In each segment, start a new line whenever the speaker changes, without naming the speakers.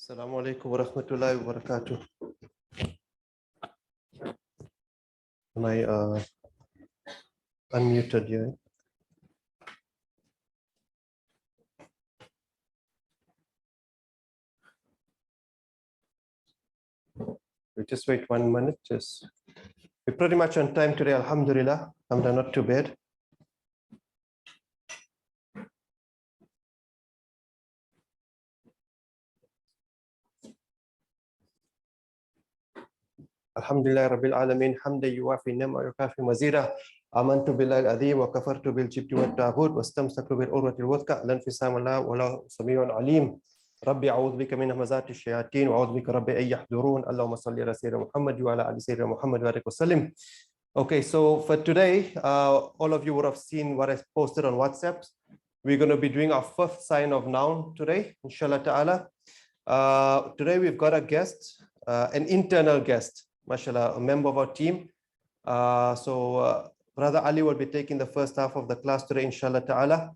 Assalamu alaikum wa rahmatullahi wa barakatuh. Am I unmuted here? We just wait 1 minute. We're pretty much on time today, alhamdulillah. Alhamdulillah, not too bad. Alhamdulillah Rabbil Alameen, hamda yuwafi ni'ma yukafi mazida. Amantu billahi al-azim wa kafartu bil jibti wa ta'bud wa istamsaktu bil urwati al-wuthqa lan fisama la wa la samiun alim. Rabbi a'udhu bika min hamazati shayatin wa a'udhu bika rabbi ay yahdurun. Allahumma salli ala sayyidina Muhammad wa ala ali sayyidina Muhammad wa alihi wa sallim. Okay, so for today, all of you would have seen what I posted on WhatsApp. We're going to be doing our fifth sign of noun today, inshallah ta'ala. Today we've got a guest, an internal guest, mashallah, a member of our team. Brother Ali will be taking the first half of the class today, inshallah ta'ala.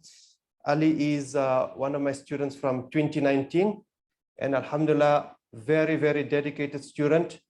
Ali is one of my students from 2019, and alhamdulillah, very, very dedicated student,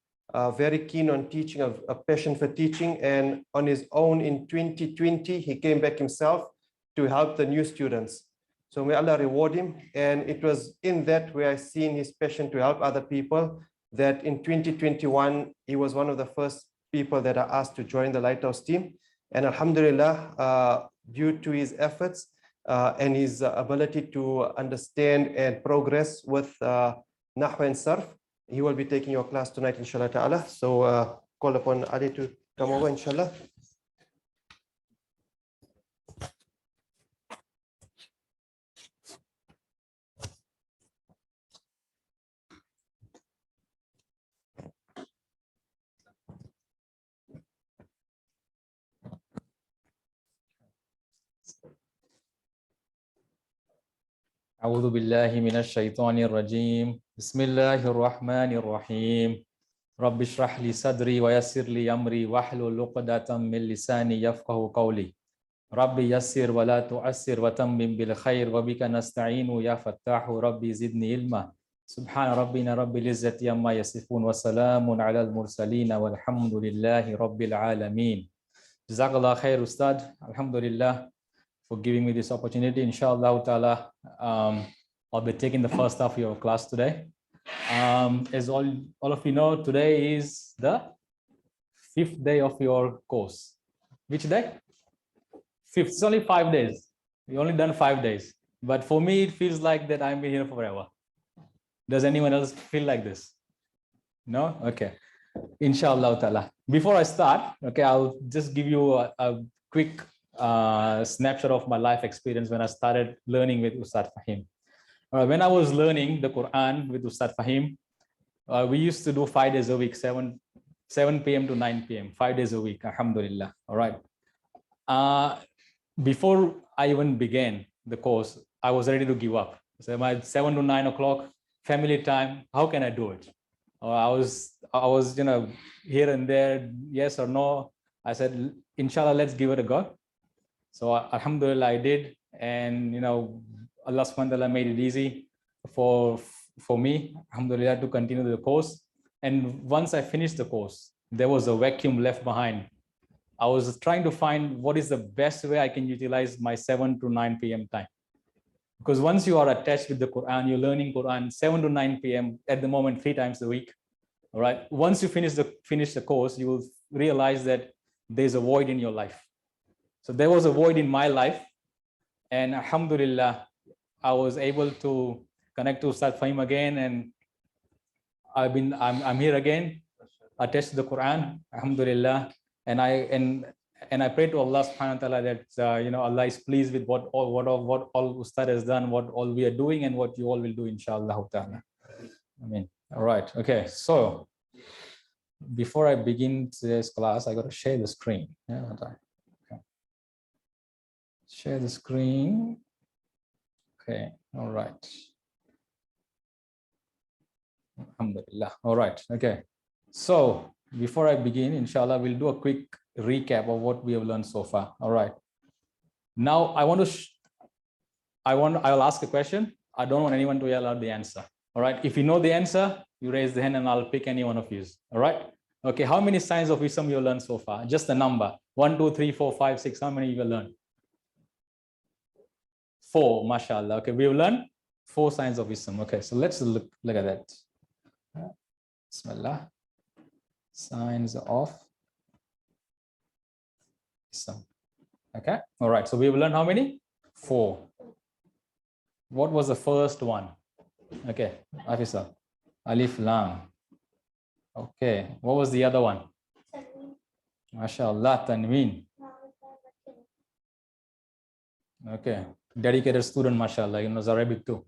very keen on teaching, a passion for teaching, and on his own in 2020, he came back himself to help the new students. So may Allah reward him. And it was in that where I seen his passion to help other people, that in 2021, he was one of the first people that are asked to join the Lighthouse team. And alhamdulillah, due to his efforts and his ability to understand and progress with Nahwa and Sarf, he will be taking your class tonight, inshallah ta'ala. So call upon Ali to come over, inshallah.
أعوذ بالله من الشيطان الرجيم بسم الله الرحمن الرحيم رب اشرح لي صدري ويسر لي أمري واحلل عقدة من لساني يفقهوا قولي رب يسر ولا تعسر وتمم بالخير وبك نستعين يا فتاح ربي زدني علما سبحان ربنا رب العزة عما يصفون وسلام على المرسلين والحمد لله رب العالمين جزاك الله خير أستاذ الحمد لله for giving me this opportunity. Inshallah ta'ala, I'll be taking the first half of your class today. As all of you know, today is the 5th day of your course. Which day? 5th. It's only 5 days. We only done 5 days. But for me, it feels like that I'm here forever. Does anyone else feel like this? No? Okay. Inshallah ta'ala. Before I start, okay, I'll just give you a quick snapshot of my life experience when I started learning with Ustad Fahim. When I was learning the Quran with Ustad Fahim, we used to do 5 days a week, 7 p.m. to 9 p.m., 5 days a week, alhamdulillah. All right. Before I even began the course, I was ready to give up. So my 7 to 9 o'clock family time, how can I do it? I was, here and there, yes or no. I said, inshallah, let's give it a go. So alhamdulillah, I did, and Allah subhanahu wa ta'ala made it easy for me, alhamdulillah, to continue the course. And once I finished the course, there was a vacuum left behind. I was trying to find what is the best way I can utilize my 7 to 9 p.m. time. Because once you are attached with the Quran, you're learning Quran 7 to 9 p.m. at the moment, 3 times a week. All right. Once you finish the course, you will realize that there's a void in your life. So there was a void in my life, and alhamdulillah, I was able to connect to Ustad Fahim again, and I'm here again, attached to the Quran, alhamdulillah, and I pray to Allah subhanahu wa ta'ala that Allah is pleased with what all Ustad has done, what all we are doing, and what you all will do, inshallah ta'ala. Amen. All right. Okay. So before I begin today's class, I got to share the screen. Yeah. Share the screen. Okay, all right. Alhamdulillah. All right, okay. So before I begin, inshallah, we'll do a quick recap of what we have learned so far. All right. Now I'll ask a question. I don't want anyone to yell out the answer. All right. If you know the answer, you raise the hand and I'll pick any one of you. All right. Okay. How many signs of wisdom you learned so far? Just the number. 1, 2, 3, 4, 5, 6. How many you learned? 4. MashaAllah. Okay. We've learned 4 signs of wisdom. Okay. So let's look at that. Bismillah. Signs of wisdom. Okay. All right. So we've learned how many? 4. What was the first one? Okay. Afisa. Alif Lam. Okay. What was the other one? MashaAllah. Tanween. Okay. Dedicated student, MashaAllah. He knows Arabic too.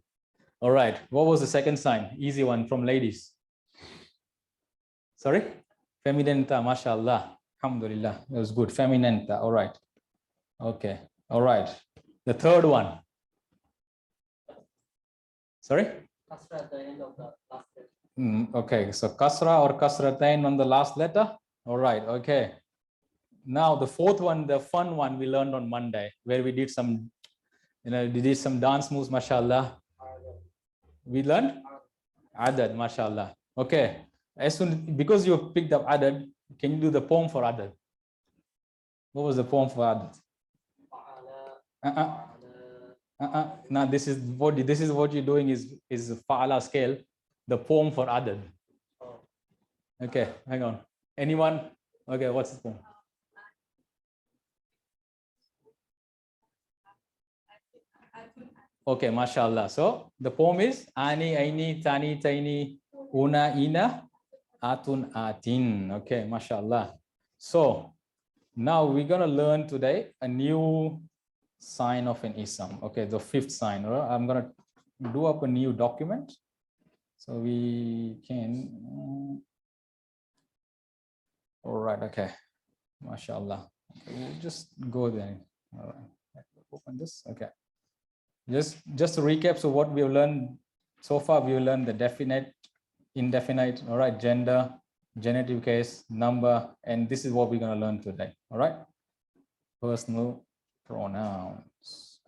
All right. What was the second sign? Easy one from ladies. Sorry? Feminenta, MashaAllah. Alhamdulillah. That was good. Feminenta. All right. Okay. All right. The third one. Sorry?
Kasra at the end of the last letter.
Okay. So kasra or kasratain on the last letter. All right. Okay. Now the fourth one, the fun one we learned on Monday, where we did some, dance moves, MashaAllah. We learned adad, MashaAllah. Okay. As soon because you picked up adad, can you do the poem for adad? What was the poem for adad? Now this is what you're doing is fa'ala scale, the poem for adad. Okay, hang on. Anyone? Okay, what's the poem? Okay, MashaAllah. So the poem is ani, aini, tani, taini, una, ina, atun, atin. Okay, MashaAllah. So now we're gonna learn today a new sign of an ism. Okay, the fifth sign. I'm gonna do up a new document so we can. All right. Okay, MashaAllah. Okay, we'll just go there. All right. Open this. Okay. Just to recap, so what we've learned so far, we've learned the definite, indefinite, all right, gender, genitive case, number, and this is what we're going to learn today. All right, personal pronouns.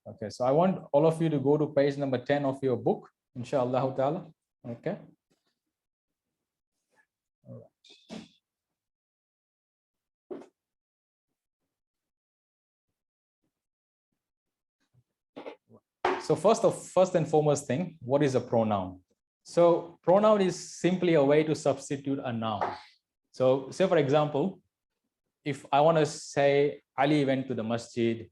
Okay, so I want all of you to go to page number 10 of your book, inshallah ta'ala. Okay. All right. So first and foremost thing, what is a pronoun? So pronoun is simply a way to substitute a noun. So say for example, if I want to say Ali went to the masjid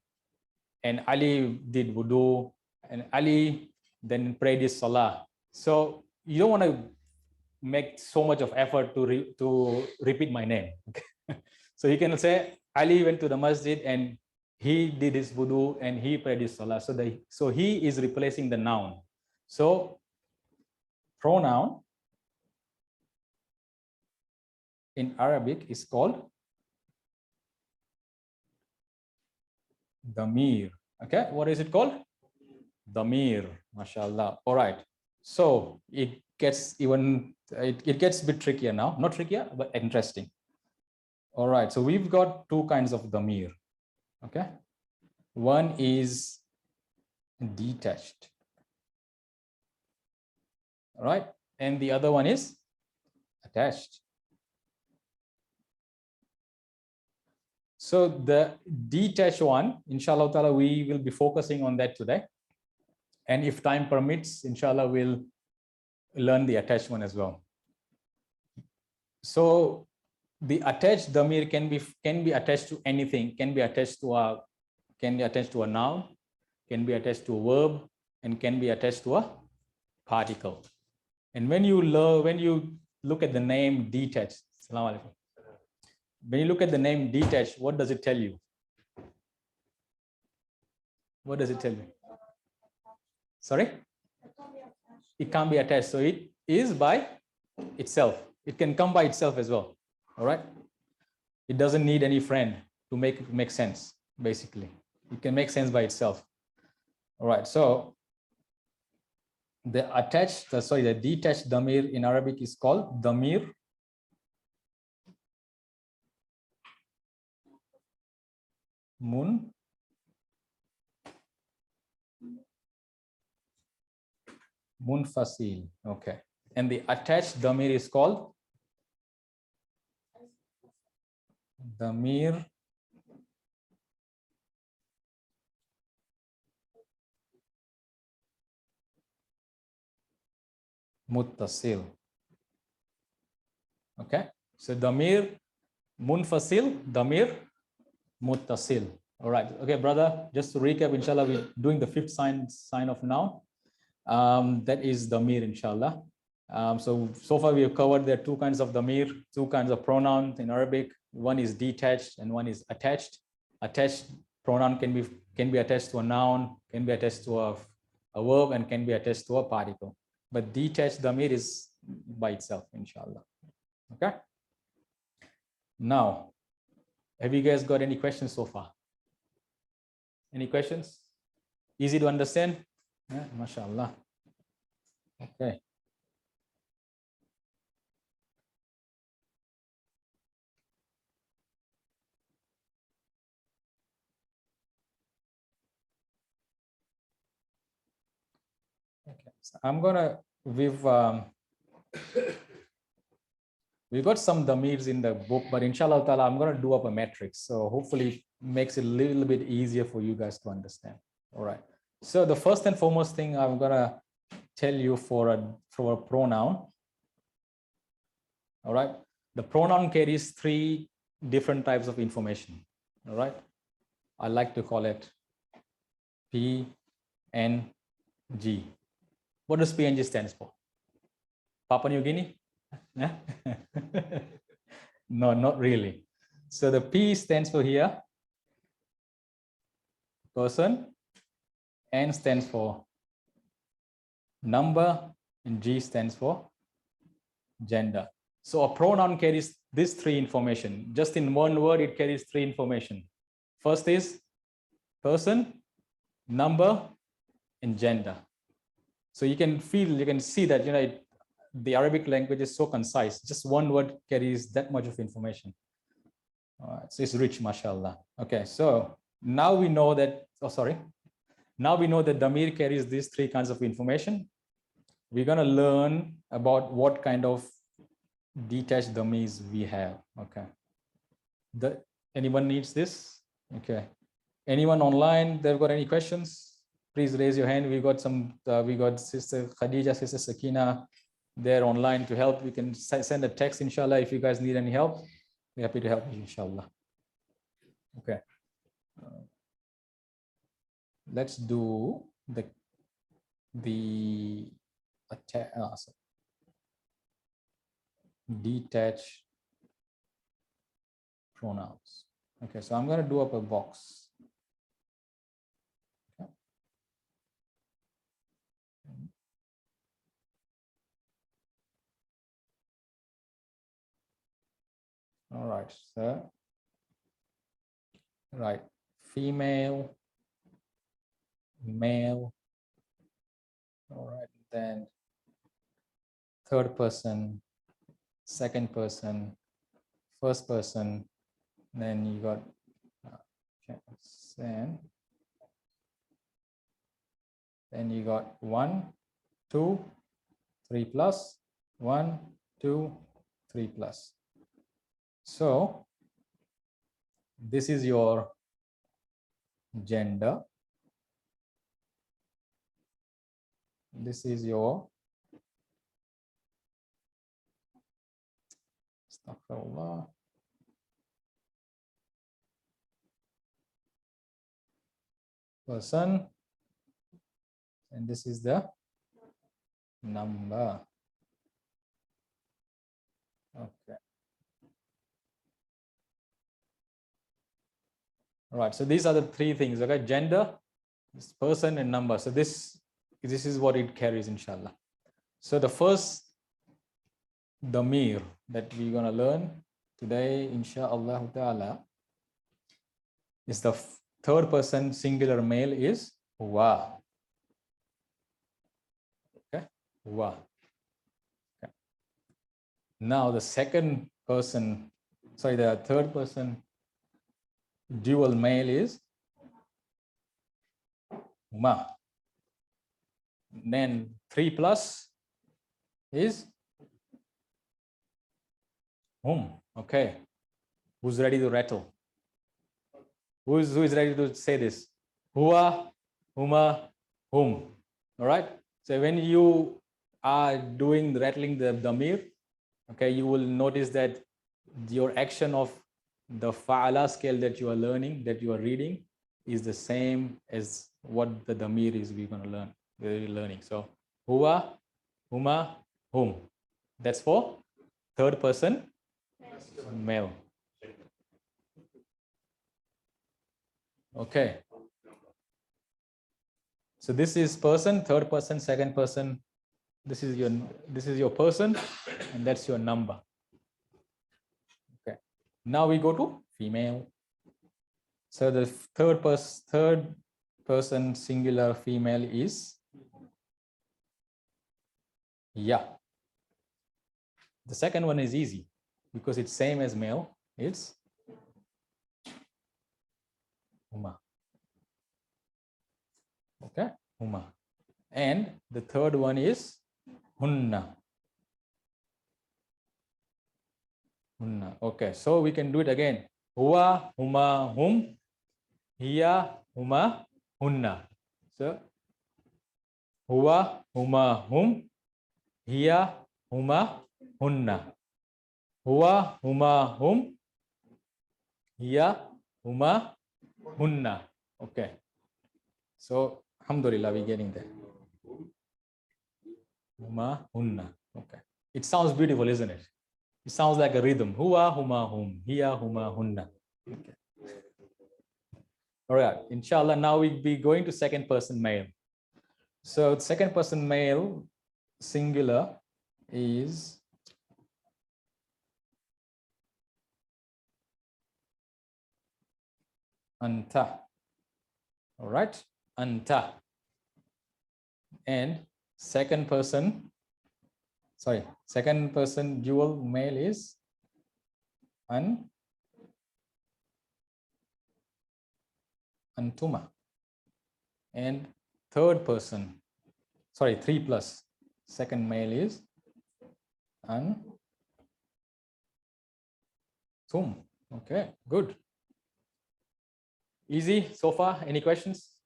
and Ali did wudu and Ali then prayed his salah. So you don't want to make so much of effort to repeat my name. So you can say Ali went to the masjid and he did his wudu and he prayed his salah. So he is replacing the noun. So pronoun in Arabic is called damir. Okay, what is it called? Damir. MashaAllah. All right. So it gets it gets a bit trickier now. Not trickier, but interesting. All right. So we've got two kinds of damir. Okay. One is detached. All right. And the other one is attached. So the detached one, inshallah ta'ala, we will be focusing on that today. And if time permits, inshallah, we'll learn the attached one as well. So the attached damir can be attached to anything, can be attached to a noun, can be attached to a verb, and can be attached to a particle. And when you look at the name detached, Assalamu alaikum. When you look at the name detached, what does it tell you? What does it tell you? Sorry? It can't be attached. So it is by itself. It can come by itself as well. All right. It doesn't need any friend to make sense, basically. It can make sense by itself. All right. So the detached damir in Arabic is called damir Munfasil. Okay. And the attached damir is called damir muttasil. Okay. So damir munfasil, damir muttasil. All right. Okay, brother. Just to recap, inshallah, we're doing the fifth sign of noun. That is damir, inshallah. So far we have covered there are two kinds of damir, two kinds of pronouns in Arabic. One is detached and one is attached. Attached pronoun can be attached to a noun, can be attached to a verb, and can be attached to a particle. But detached damir is by itself, inshallah. Okay. Now, have you guys got any questions so far? Any questions? Easy to understand? Yeah, mashallah. Okay. Okay. So I'm gonna we've got some damirs in the book, but inshallah ta'ala, I'm gonna do up a matrix. So hopefully it makes it a little bit easier for you guys to understand. All right. So the first and foremost thing I'm gonna tell you for a pronoun. All right. The pronoun carries three different types of information. All right. I like to call it P, N, G. What does PNG stands for? Papua New Guinea? No, not really. So the P stands for here, person, N stands for number, and G stands for gender. So a pronoun carries these three information. Just in one word, it carries three information. First is person, number, and gender. So you can see that, the Arabic language is so concise. Just one word carries that much of information. All right, so it's rich, mashallah. Okay, so now we know that, now we know that damir carries these three kinds of information. We're gonna learn about what kind of detached damirs we have. Okay. Anyone needs this? Okay. Anyone online, they've got any questions? Please raise your hand. We got Sister Khadija, Sister Sakina, they're online to help. We can send a text, inshallah, if you guys need any help. We're happy to help you, inshallah. Okay. Let's do the detached pronouns. Okay, so I'm going to do up a box. Okay. All right, so right, female, male. All right, then third person, second person, first person, then you got then you got 1, 2, 3 plus, 1, 2, 3 plus. So this is your gender. This is your astaghfirullah. Person, and this is the number. Okay. All right, so these are the three things. Okay, gender, this person, and number. So this is what it carries, inshallah. So the first damir that we're gonna learn today, inshallah ta'ala, is the third person singular male is wa. Okay, wa. Okay. Now the second person, the third person dual male is ma. Then 3 plus is whom. Okay. Who's ready to rattle? Who is ready to say this? Hua, huma, whom. All right. So when you are doing rattling the damir, okay, you will notice that your action of the fa'ala scale that you are learning, that you are reading, is the same as what the damir is we're going to learn. We're learning. So hua, huma, whom. That's for third person male. Okay. So this is person, third person, second person. This is your person, and that's your number. Okay. Now we go to female. So the third person singular female is ya. The second one is easy because it's same as male. It's huma. Okay, huma. And the third one is hunna. Hunna. Okay, so we can do it again. Huwa, huma, hum. Hiya, huma, hunna. So huwa, huma, hum. Hiya, huma, hunna. Huwa, huma, hum. Hiya, huma, hunna. Okay. So alhamdulillah, we're getting there. Huma, hunna. Okay. It sounds beautiful, isn't it? It sounds like a rhythm. Huwa, huma, hum. Hiya, huma, hunna. Okay. All right. Inshallah, now we'll be going to second person male. So second person male singular is anta. All right. Anta. And second person dual male is antuma. And third person, 3 plus, second male is antum. Okay, good. Easy so far. Any questions?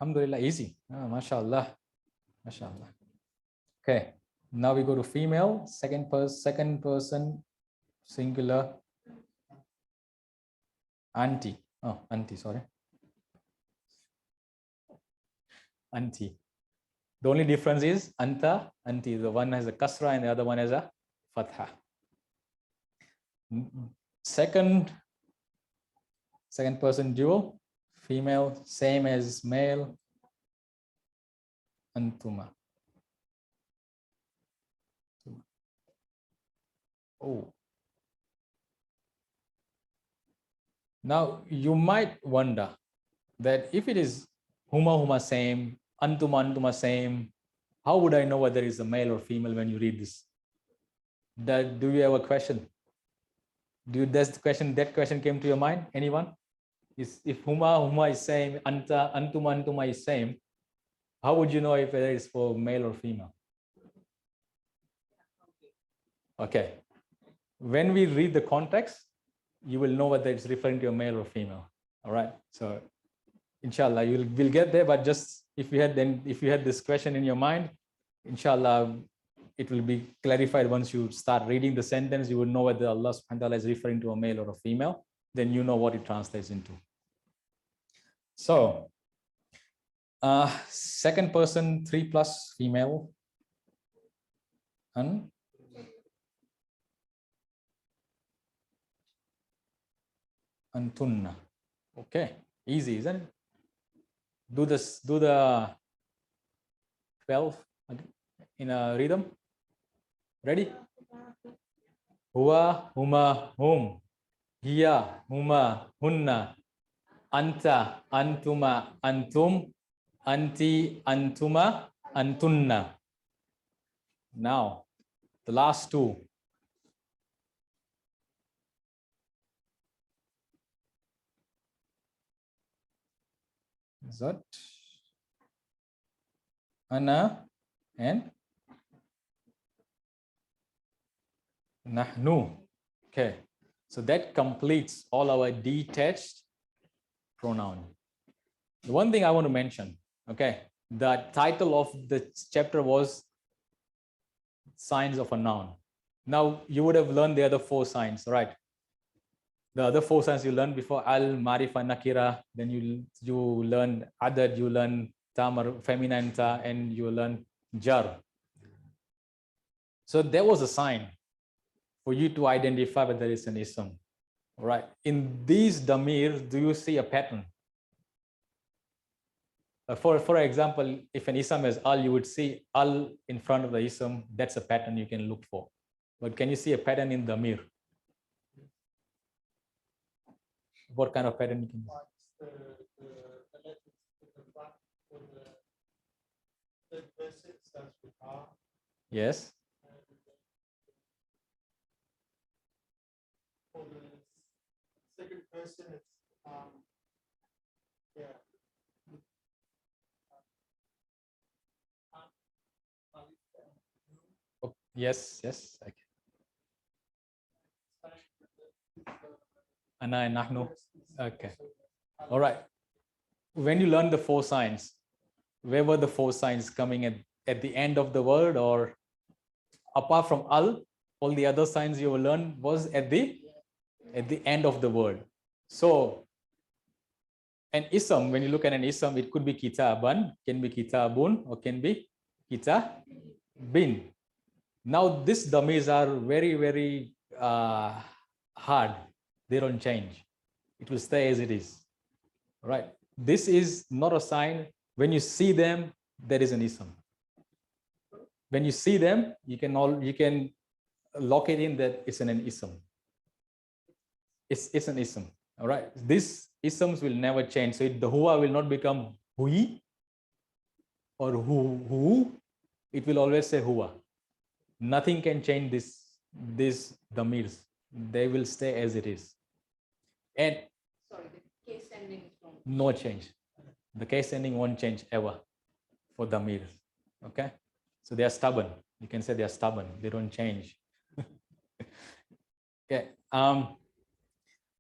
Alhamdulillah, easy. Mashallah. Mashallah. Okay, now we go to female, second person singular auntie. Oh, auntie, sorry. Auntie. The only difference is anta, auntie. The one has a kasra and the other one has a fatha. Second person dual, female, same as male, antuma. Oh. Now you might wonder that if it is huma same, antuma same, how would I know whether it's a male or female when you read this? Do you have a question? That question came to your mind? Anyone? If huma is same, antuma is same, how would you know if whether it's for male or female? Okay. When we read the context, you will know whether it's referring to a male or female. All right. So inshallah, we'll get there, but just if you had this question in your mind, inshallah, it will be clarified once you start reading the sentence. You will know whether Allah subhanahu wa ta'ala is referring to a male or a female. Then you know what it translates into. So second person 3 plus female and antunna. Okay, easy, isn't it? Do the 12 in a rhythm. Ready? Huwa, huma, hum. Hiya, huma, hunna. Anta, antuma, antum. Anti, antuma, antunna. Now, the last two. Is that Ana and nahnu. Okay, so that completes all our detached pronoun. The one thing I want to mention, okay, the title of the chapter was signs of a noun. Now you would have learned the other four signs, right? The other four signs you learned before: al, marifa, nakira. Then you learn adad, you learn tamar, feminine ta, and you learn jar. So there was a sign for you to identify whether it's an ism, right? In these damirs, do you see a pattern? For example, if an ism is al, you would see al in front of the ism. That's a pattern you can look for. But can you see a pattern in damir? What kind of pattern you can see? Yes.
For the second person, it's yeah.
Oh, yes, yes. Okay. Ana and nahnu. Okay. All right. When you learn the four signs, where were the four signs coming at the end of the word, or apart from al, all the other signs you will learn was at the end of the word. So an ism, when you look at an ism, it could be kitaban, can be kitabun, or can be kitabin. Now these dummies are very, very hard. They don't change. It will stay as it is. Right? This is not a sign. When you see them, there is an ism. When you see them, you can lock it in that it's an ism. It's an ism. All right. These isms will never change. So the huwa will not become hui or who. It will always say huwa. Nothing can change these damirs. They will stay as it is. And
sorry, the case ending is wrong.
No change. The case ending won't change ever for damirs. Okay. So they are stubborn. You can say they are stubborn. They don't change. Okay.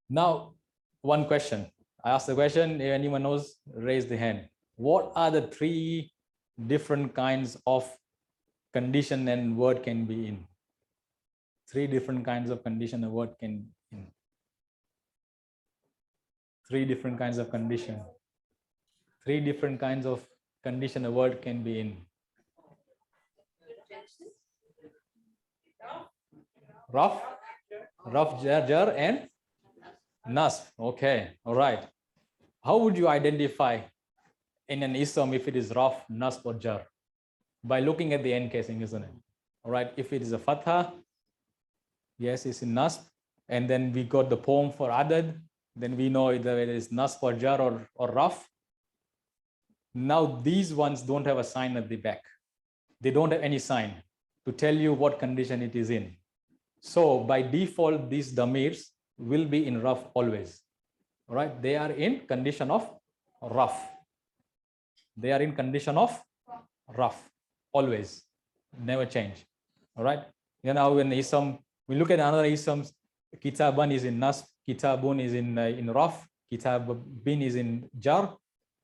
Now, one question. I asked the question. If anyone knows, raise the hand. What are the three different kinds of condition and word can be in? Three different kinds of condition a word can be in. Three different kinds of condition. Three different kinds of condition a word can be in. Rough, jar, and nasb. Okay, all right. How would you identify in an ism if it is rough, nasb, or jar? By looking at the end casing, isn't it? All right. If it is a fatha, yes, it's in nasb. And then we got the poem for adad. Then we know whether it is nasb or jar or rough. Now these ones don't have a sign at the back. They don't have any sign to tell you what condition it is in. So by default, these damirs will be in rough always. All right. They are in condition of rough. They are in condition of rough always. Never change. All right. You know, when ism, we look at another isms, kitaban is in nasb, kitabun is in rough, kitabin is in jar.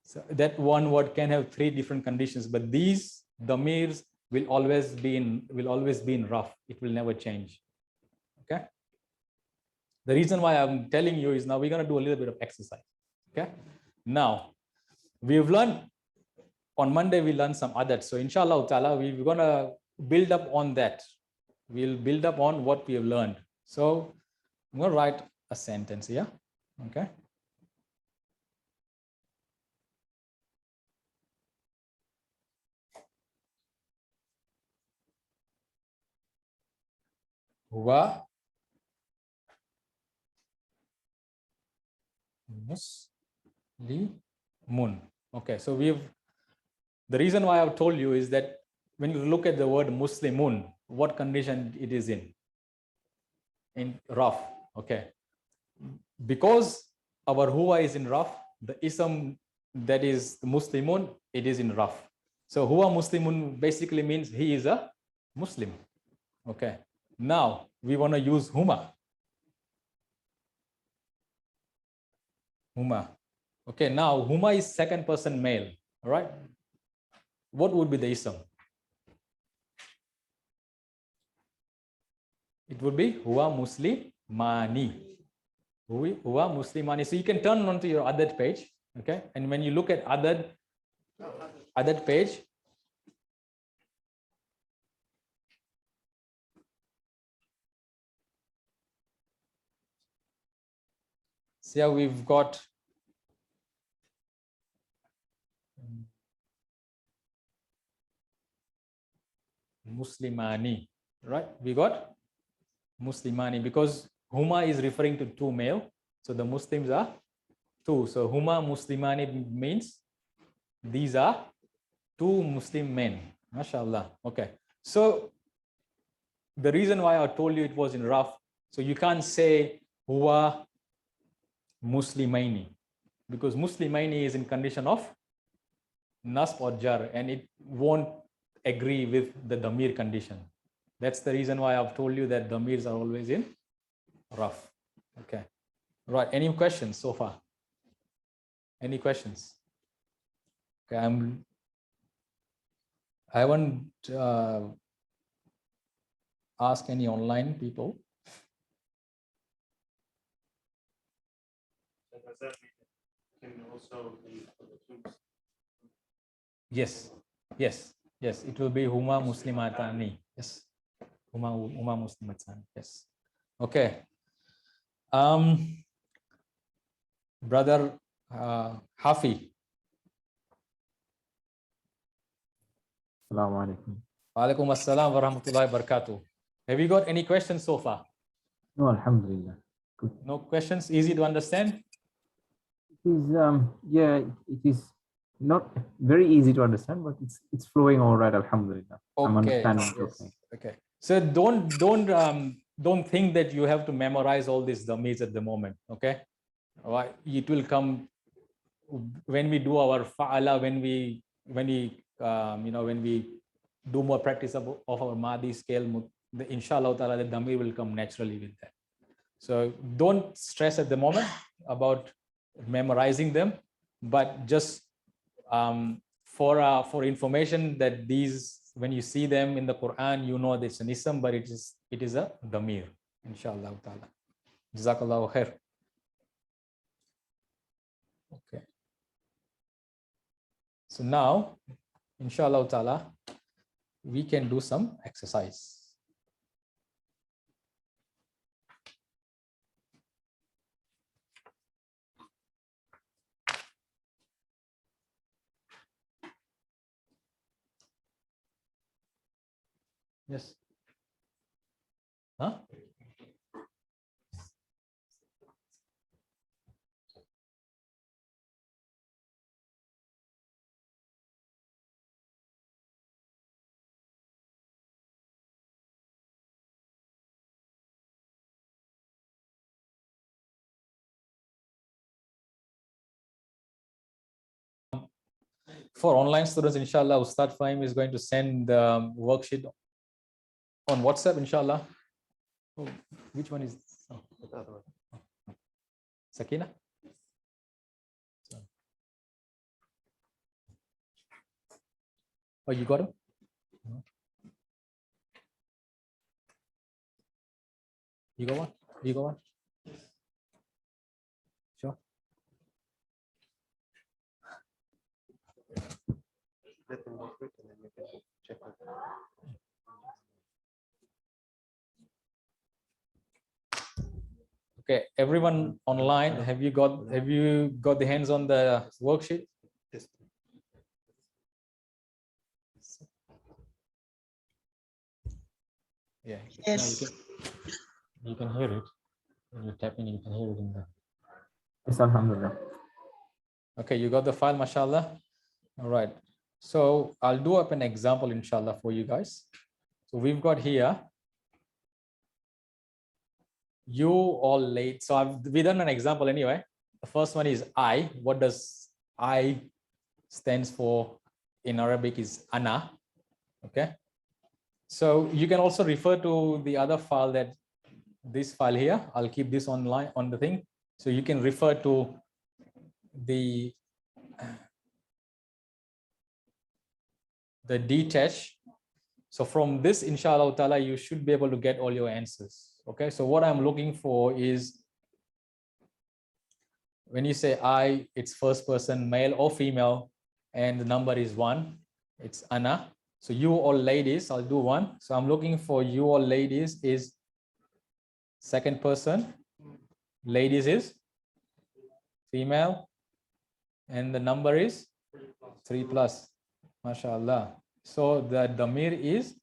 So that one word can have three different conditions, but these damirs will always be in rough. It will never change. Okay. The reason why I'm telling you is now we're going to do a little bit of exercise. Okay. Now we've learned on Monday, we learned some adad. So inshallah ta'ala, we're going to build up on that. We'll build up on what we have learned. So I'm going to write a sentence here. Okay. Huwa muslimun. Okay, so the reason why I've told you is that when you look at the word muslimun, what condition it is in rough. Okay, because our huwa is in rough, the ism that is muslimun, it is in rough. So huwa muslimun basically means he is a Muslim. Okay. Now we want to use huma. Huma. Okay. Now huma is second person male. All right. What would be the ism? It would be huwa muslimani. Huwa muslimani. So you can turn onto your other page. Okay. And when you look at other page, see how we've got muslimani, right? We got muslimani because huma is referring to two male, so the Muslims are two. So huma muslimani means these are two Muslim men. MashaAllah. Okay. So the reason why I told you it was in rough, so you can't say huwa muslimaini because muslimaini is in condition of nasb or jar and it won't agree with the damir condition. That's the reason why I've told you that damirs are always in rough. Okay. Right. Any questions so far? Any questions? Okay. I haven't asked any online people. Yes. Yes. Yes. It will be huma muslimatani. Yes. Huma muslimatani. Yes. Okay. Brother Hafi.
Assalamu alaikum.
Walaikum assalam wa rahmatullahi wa barakatuh. Have you got any questions so far?
No, alhamdulillah. Good.
No questions? Easy to understand?
It is, yeah, it is not very easy to understand, but it's flowing all right, alhamdulillah. I'm
Okay.
understanding it
Yes.
okay.
Okay. So don't think that you have to memorize all these dummies at the moment. Okay. All right. It will come when we do our fa'ala, when we do more practice of our Mahdi scale, inshallah ta'ala, the damir will come naturally with that. So don't stress at the moment about memorizing them, but just for information that these, when you see them in the Quran, you know it's an ism, but it is a damir, inshallah ta'ala. Jazakallahu khair. Okay. So now, inshallah ta'ala, we can do some exercise. Yes. Huh? For online students, inshallah, Ustad Fahim is going to send the worksheet on WhatsApp, inshallah. Oh, which one is this? Oh,
The other one.
Sakina? Oh, you got him? You got one? You got one? Sure.
Let them go through it and then we can check it.
Okay, everyone online, have you got the hands on the worksheet?
This.
Yeah.
Yes.
Now you can hear it. When you tap in, you can hear it in there.
Yes, alhamdulillah.
Okay, you got the file, mashallah. All right. So I'll do up an example, inshallah, for you guys. So we've got here, you all late. So we done an example anyway. The first one is I. What does I stands for in Arabic is ana. Okay. So you can also refer to the other file, that this file here. I'll keep this online on the thing. So you can refer to the detached. So from this, inshallah ta'ala, you should be able to get all your answers. Okay. So what I'm looking for is, when you say I, it's first person, male or female, and the number is 1, it's ana. So you all ladies, I'll do 1. So I'm looking for you all ladies is second person, ladies is female, and the number is 3 plus. MashaAllah. So the damir is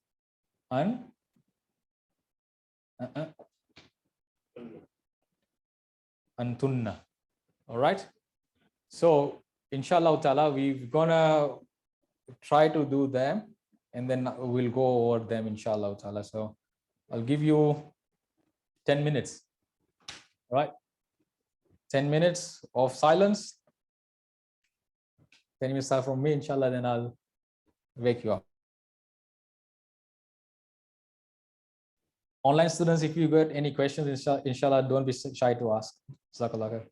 antunna. All right. So inshallah ta'ala, we're gonna try to do them, and then we'll go over them inshallah ta'ala. So I'll give you 10 minutes. All right. 10 minutes of silence. 10 minutes start from me, inshallah, then I'll wake you up. Online students, if you got any questions, inshallah, don't be shy to ask. Jazakallah khair.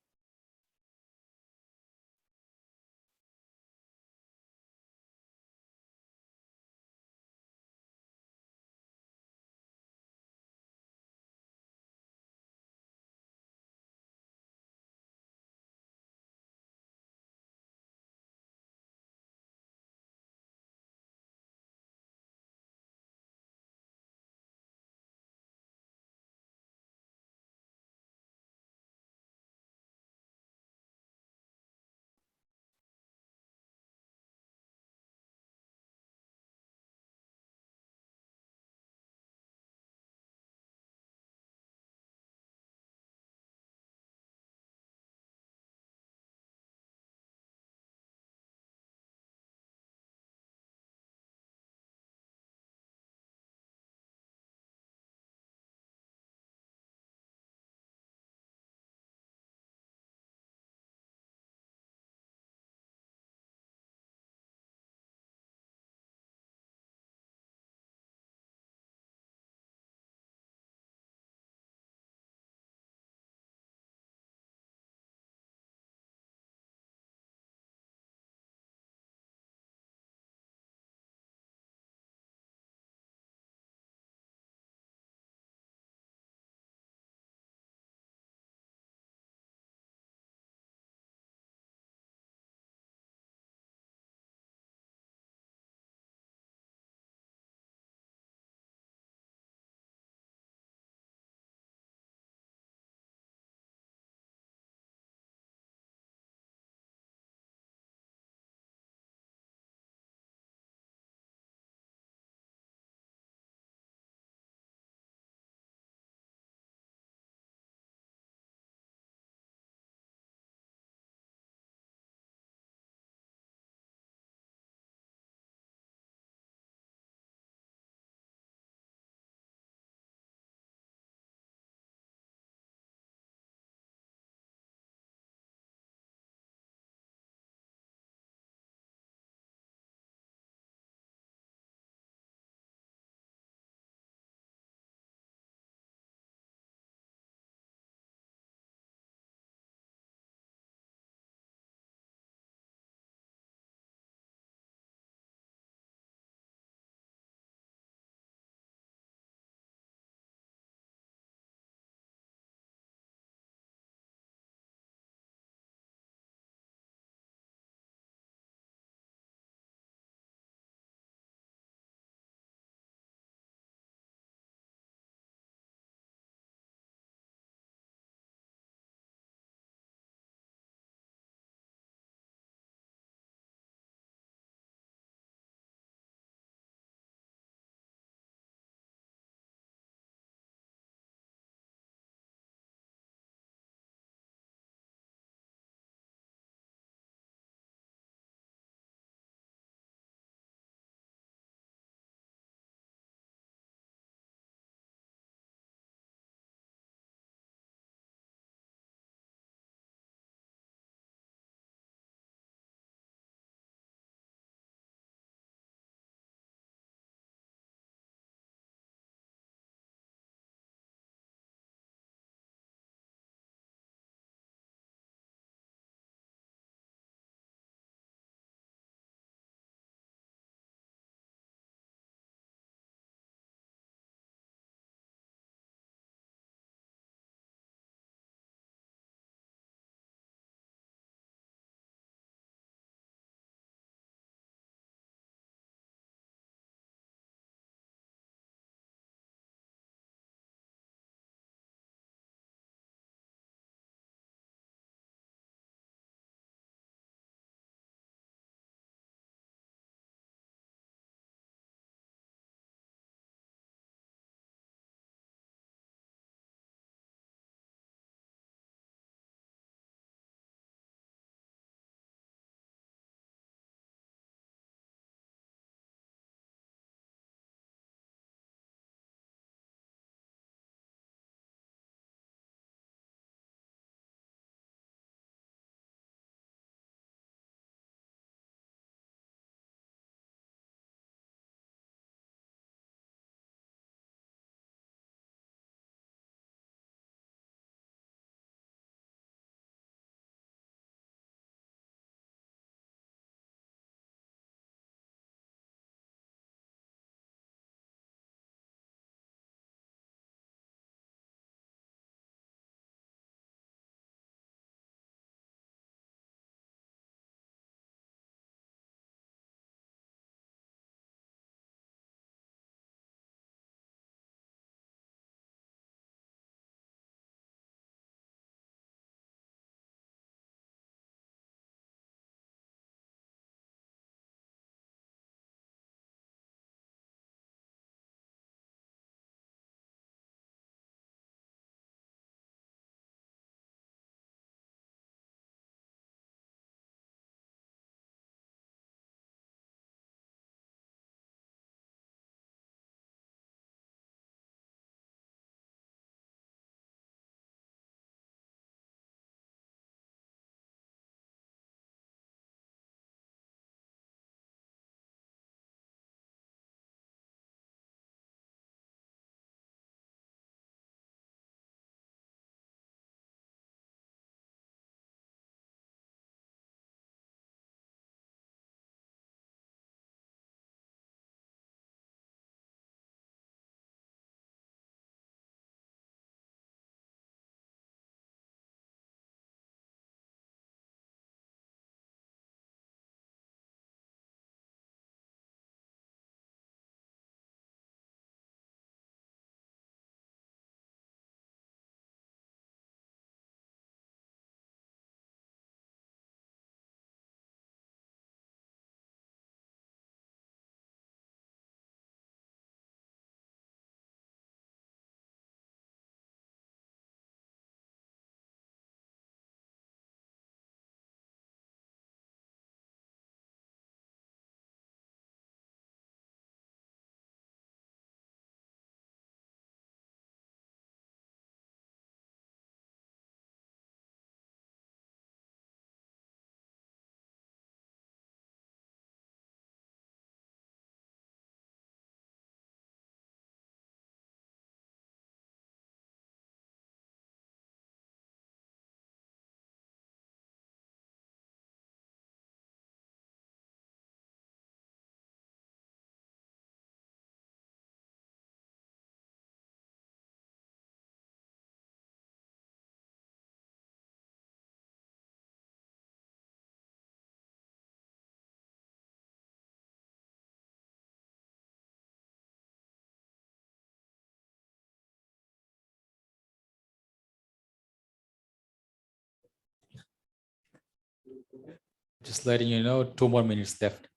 Just letting you know, 2 more minutes left.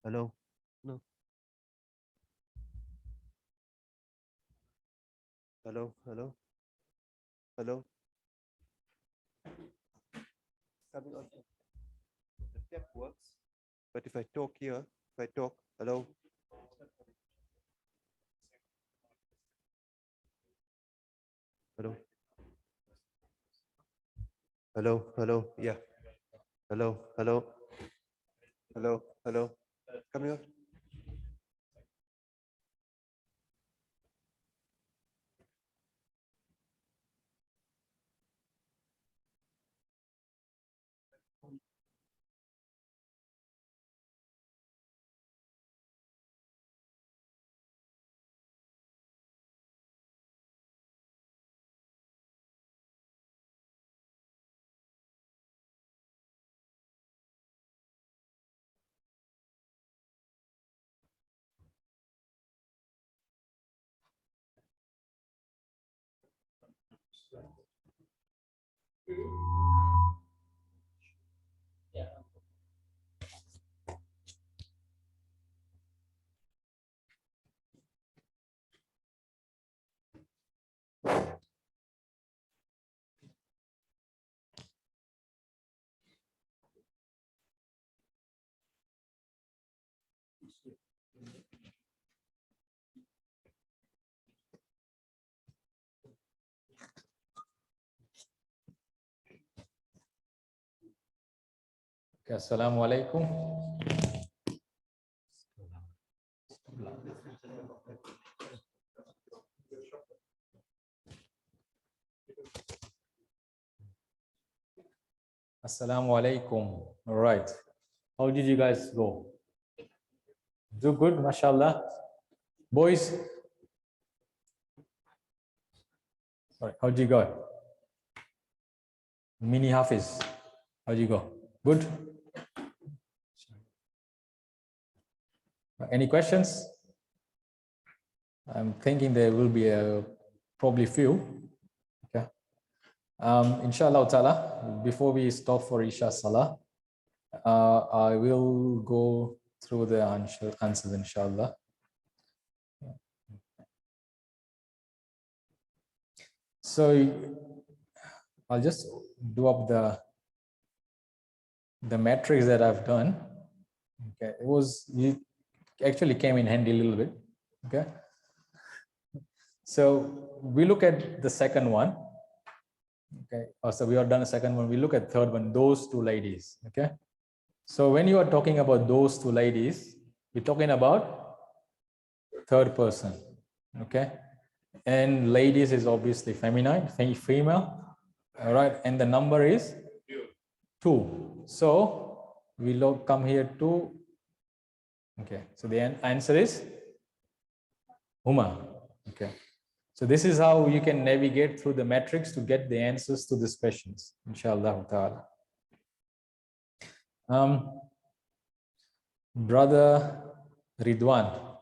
Hello. No. Hello. Hello. Hello. Coming on. The step works, but if I talk here, if I talk, hello. Hello. Hello. Hello. Yeah. Hello. Hello. Hello. Hello. Coming on.
Okay, assalamu alaikum. Assalamu alaikum. All right. How did you guys go? Do good, mashallah. Boys? Sorry, how'd you go? Mini Hafiz, how'd you go? Good? Any questions? I'm thinking there will be probably few. Okay. Inshallah ta'ala, before we stop for Isha Salah, I will go through the answers, inshallah. So I'll just do up the matrix that I've done. Okay, it actually came in handy a little bit. Okay, so we look at the second one. Okay, so we have done a second one. We look at third one. Those two ladies. Okay, so when you are talking about those two ladies, we're talking about third person. Okay, and ladies is obviously feminine, female. All right, and the number is 2. So we come here to. Okay, so the answer is Huma. Okay, so this is how you can navigate through the matrix to get the answers to these questions, inshallah ta'ala. Brother Ridwan.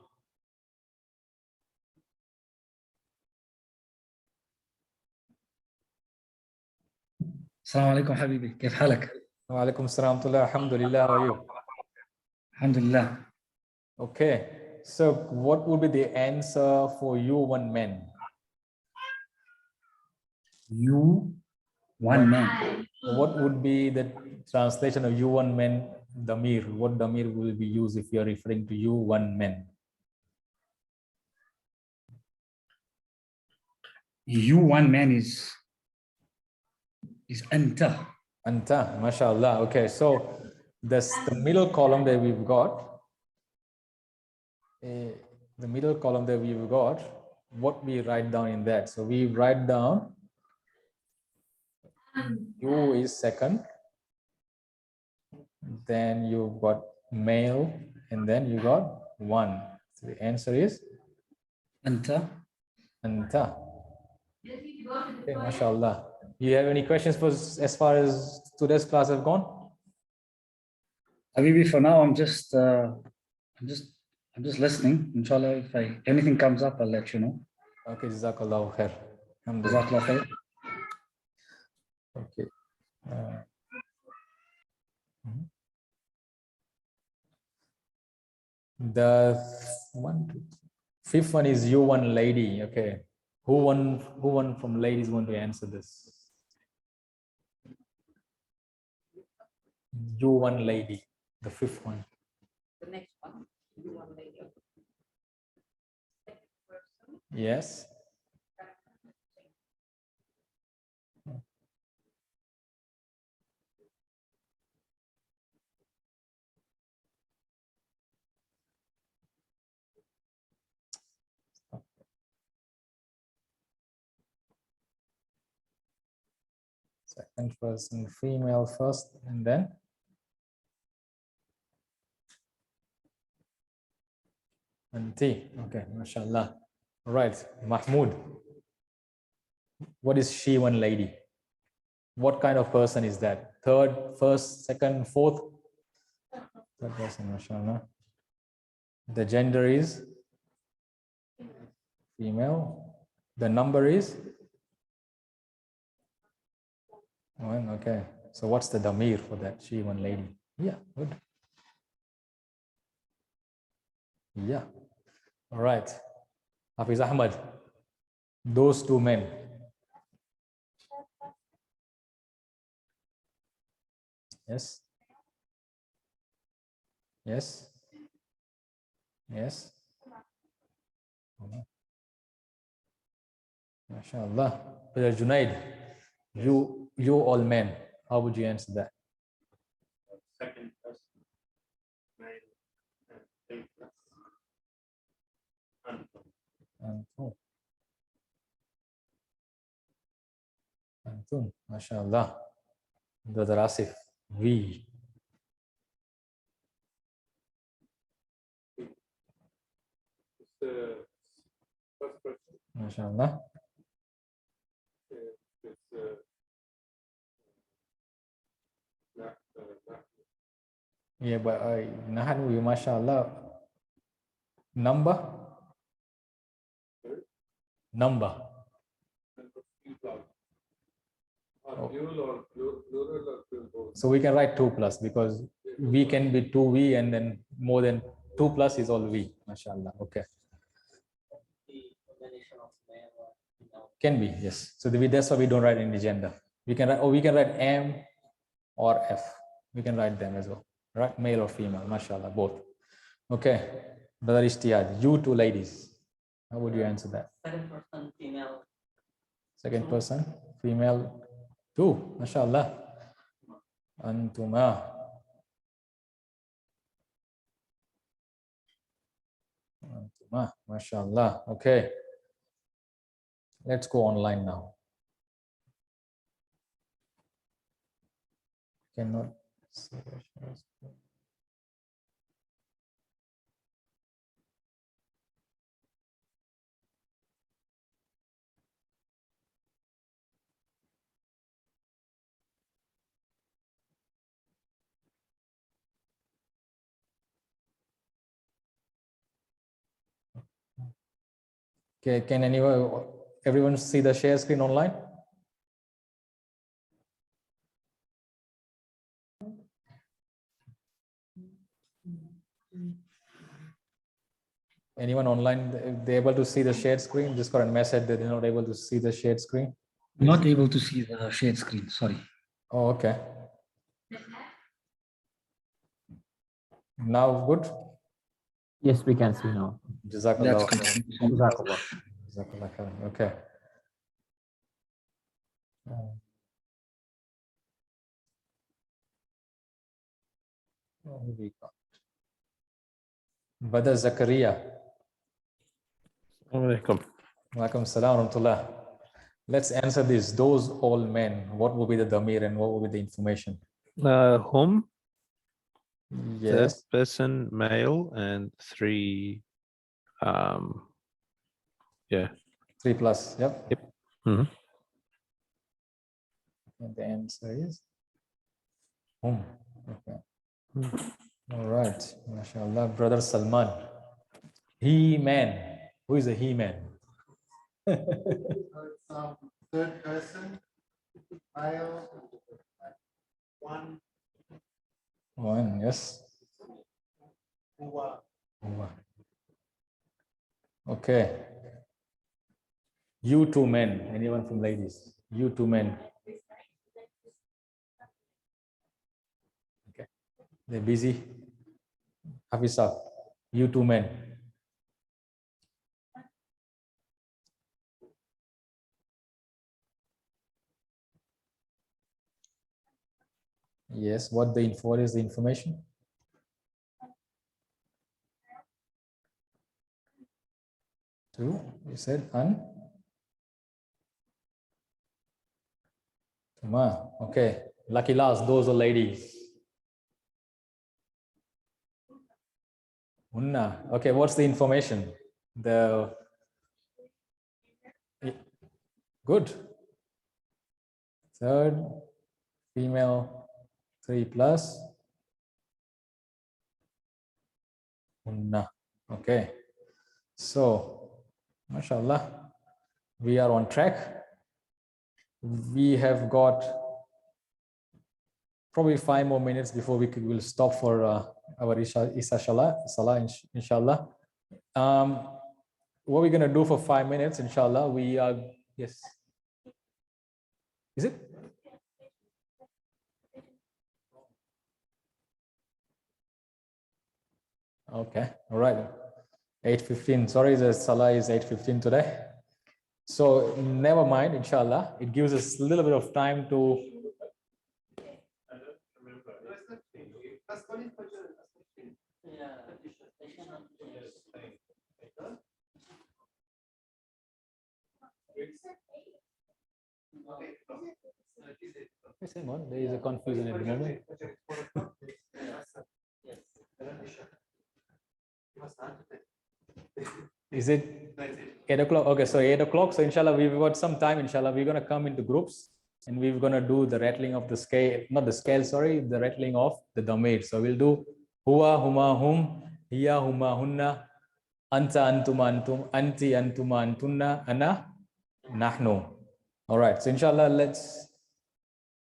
السلام عليكم حبيبي، كيف حالك؟
وعليكم السلام ورحمة الله. Alhamdulillah, how are you?
الحمد لله.
Okay, so what would be the answer for you one man?
You one man.
What would be the translation of you one man damir? What damir will be used if you are referring to you one man?
You one man is anta.
Anta, mashallah. Okay, so the middle column that we've got, what we write down in that. So we write down you is second, then you've got male, and then you got 1. So the answer is
Anta.
Anta. Okay, mashallah. You have any questions for as far as today's class have gone?
Habibi, for now, I'm just listening. Inshallah, if anything comes up, I'll let you know.
Okay, jazakallahu khair. Alhamdulillah.
Jazakallah khair.
Okay. The fifth one is you one lady. Okay. Who one from ladies want to answer this? You one lady, the fifth one.
The next one, you want later. Second person.
Yes. Second person, female first, and then Anti. Okay, mashallah. All right, Mahmoud. What is she one lady? What kind of person is that? Third, first, second, fourth? Third person, mashallah. The gender is female. The number is 1. Okay. So what's the damir for that? She one lady. Yeah, good. Yeah. All right. Hafiz Ahmad. Those 2 men. Yes. Yes. Yes. MashaAllah. Brother Junaid, you all men, how would you answer that?
Second person, male, and
Antun. Antun, MashaAllah. Brother Asif, we.
it's the first person.
MashaAllah.
It's
Yeah, but Nahan, we, MashaAllah. Number? Number. So we can write 2 plus because we can be 2 we and then more than 2 plus is all we. MashaAllah. Okay.
The combination of male or female.
Can be, yes. So that's why we don't write any gender. We can write, or we can write M or F. We can write them as well. Right? Male or female, mashallah, both. Okay. Brother Ishtiyad, you 2 ladies. How would you answer that?
Second person, female.
Second person, female, 2. Mashallah. Antuma. Antuma. Mashallah. Okay. Let's go online now. Cannot see the share screen. Okay, can everyone see the share screen online? Anyone online, they're able to see the shared screen? Just got a message that they're not able to see the shared screen.
Not able to see the shared screen. Sorry.
Oh, okay. Now good?
Yes, we can see now.
Jazakallah.
That's good.
Jazakallah.
Jazakallah khairan. Okay. Who we got? Badr Zakaria.
Alaikum.
Walaikum salam wa rahmatullah. Let's answer this. Those all men, what will be the damir and what will be the information?
Whom? Third
Yes.
person male and 3 yeah.
3 plus. Yep.
Yep. Mhm.
And the answer is whom. Okay.
Mm.
All right. MashaAllah, brother Salman. He-man. Who is a he-man?
Third person, male, one,
One, yes.
huwa.
Okay. You two men. Anyone from ladies? You two men. Okay. They're busy. Hafizah. You two men. Yes. What is the information? Two. You said an. Tuma. Okay. Lucky last. Those are ladies. Unna. Okay. What's the information? Good. Third, female, 3 plus. Unna. Okay. So, mashallah, we are on track. We have got probably 5 more minutes before will stop for our Isa Salah, inshallah. What we're going to do for 5 minutes, inshallah, we are, yes. Is it? Okay, all right. 8:15. Sorry, the Salah is 8:15 today. So never mind, inshallah. It gives us a little bit of time to. Yes, hang on, there is a confusion at the moment. Is it 8 o'clock? Okay, so 8 o'clock. So inshallah, we've got some time. Inshallah, we're going to come into groups and we're going to do the rattling of the scale, not the scale, sorry, the rattling of the damir. So we'll do huwa, huma, hum, hiya, huma, hunna, anta, antuma, antum, anti, antuma, antunna, ana, nahnu. All right. So inshallah, let's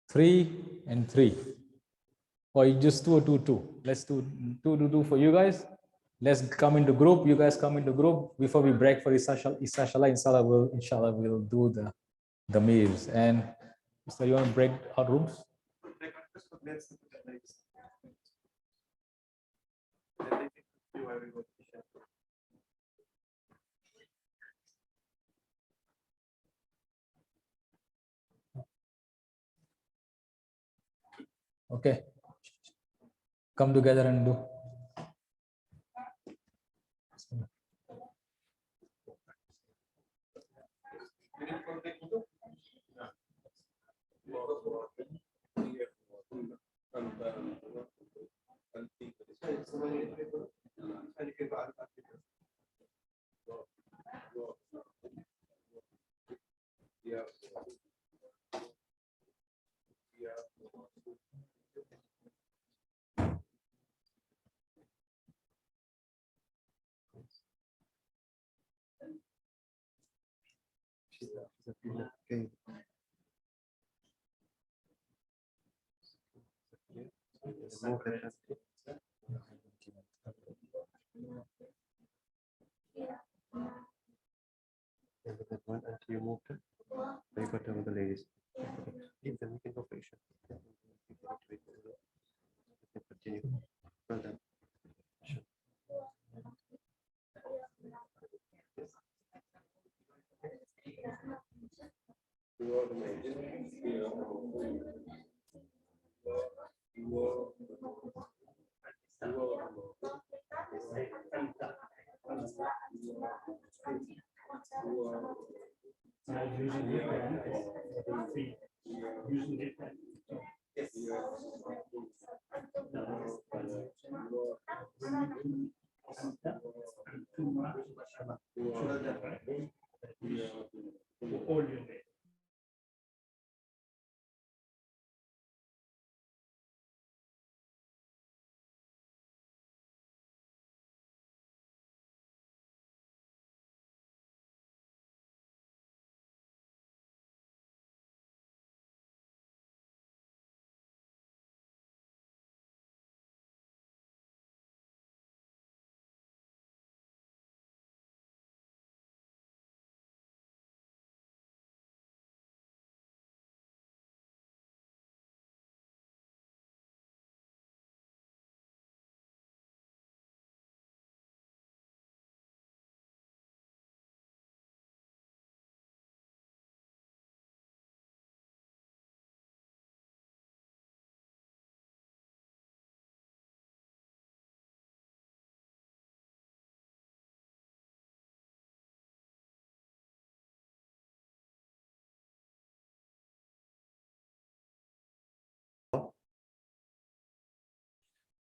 3 and 3. Or just 2 or 2, 2. Let's do 2 for you guys. Let's come into group. You guys come into group before we break for Isa Salah. Inshallah, we'll do the meals. And so you want to break our rooms? Okay. Come together and do.
Okay. That one until you moved it. You got over the ladies. Leave them, you can go for Isha. Continue. Well done. Sure.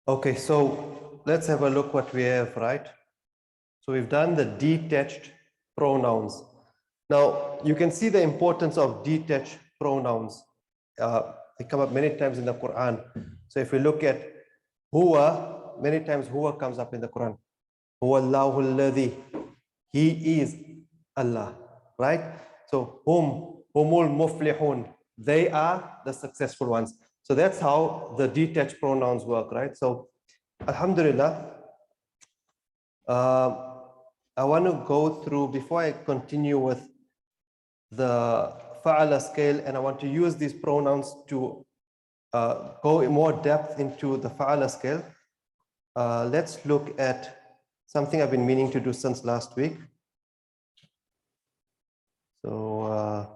Okay, so let's have a look what we have, right? So we've done the detached pronouns. Now, you can see the importance of detached pronouns. They come up many times in the Quran. So if we look at huwa, many times huwa comes up in the Quran. Huwa Allahu alladhi. He is Allah, right? So humul muflihun. They are the successful ones. So that's how the detached pronouns work, right? So alhamdulillah, I want to go through, before I continue with the fa'ala scale, and I want to use these pronouns to go in more depth into the fa'ala scale. Let's look at something I've been meaning to do since last week. So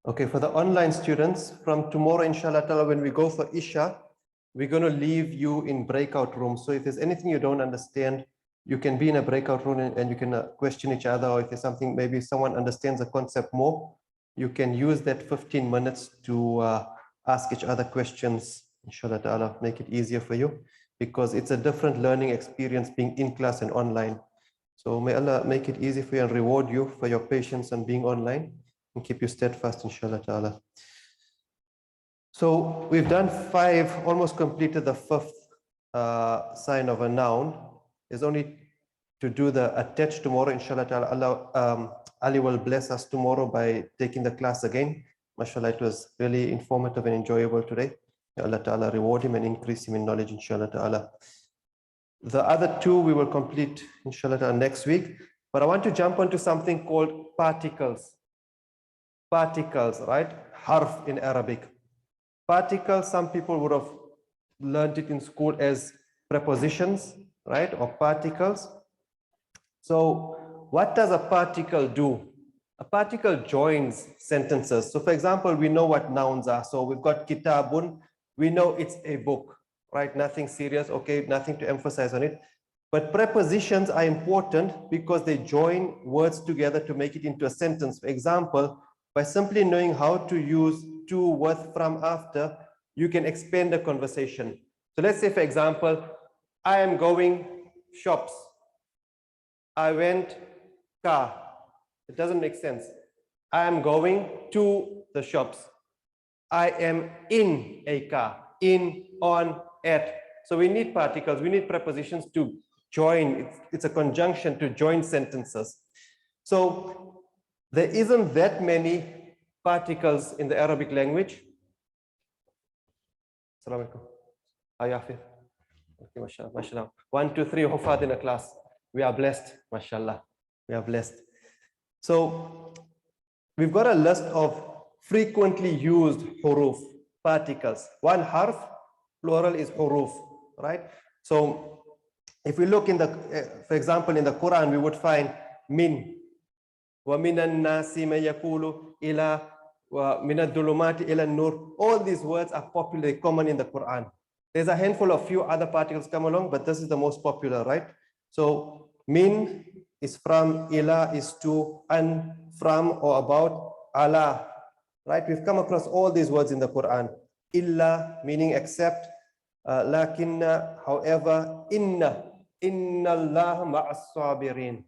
okay, for the online students, from tomorrow, inshallah ta'ala, when we go for Isha, we're going to leave you in breakout rooms. So if there's anything you don't understand, you can be in a breakout room and you can question each other, or if there's something, maybe someone understands the concept more, you can use that 15 minutes to ask each other questions, inshallah ta'ala, make it easier for you, because it's a different learning experience being in class and online. So may Allah make it easy for you and reward you for your patience and being online, and keep you steadfast, inshallah ta'ala. So we've done 5, almost completed the 5th sign of a noun. There's only to do the attached tomorrow, inshallah ta'ala. Allah, Ali will bless us tomorrow by taking the class again. MashaAllah, it was really informative and enjoyable today. May Allah ta'ala reward him and increase him in knowledge, inshallah ta'ala. The other 2 we will complete, inshallah ta'ala, next week. But I want to jump onto something called particles. Particles, right? Harf in Arabic. Particles, some people would have learned it in school as prepositions, right? Or particles. So what does a particle do? A particle joins sentences. So for example, we know what nouns are. So we've got kitabun. We know it's a book, right? Nothing serious, okay, nothing to emphasize on it. But prepositions are important because they join words together to make it into a sentence. For example, by simply knowing how to use to, with, from, after, you can expand the conversation. So let's say, for example, I am going shops. I went car. It doesn't make sense. I am going to the shops. I am in a car. In, on, at. So we need particles. We need prepositions to join. It's a conjunction to join sentences. So there isn't that many particles in the Arabic language. Assalamu alaikum. Ayafi. Okay, mashallah, mashallah. 1, 2, 3 hufad in a class. We are blessed, mashallah. We are blessed. So we've got a list of frequently used huruf, particles. One harf, plural is huruf, right? So if we look in the, for example, in the Quran, we would find min. وَمِنَ النَّاسِ مَن يَقُولُ إِلَى وَمِنَ الظُّلُمَاتِ إِلَى النُّورِ. All these words are popular, common in the Quran. There's a handful of few other particles come along, but this is the most popular, right? So min is from, ila is to, an from or about, ala, right? We've come across all these words in the Quran. Illa meaning except, lakinna, however, inna Allah ma'as sabirin.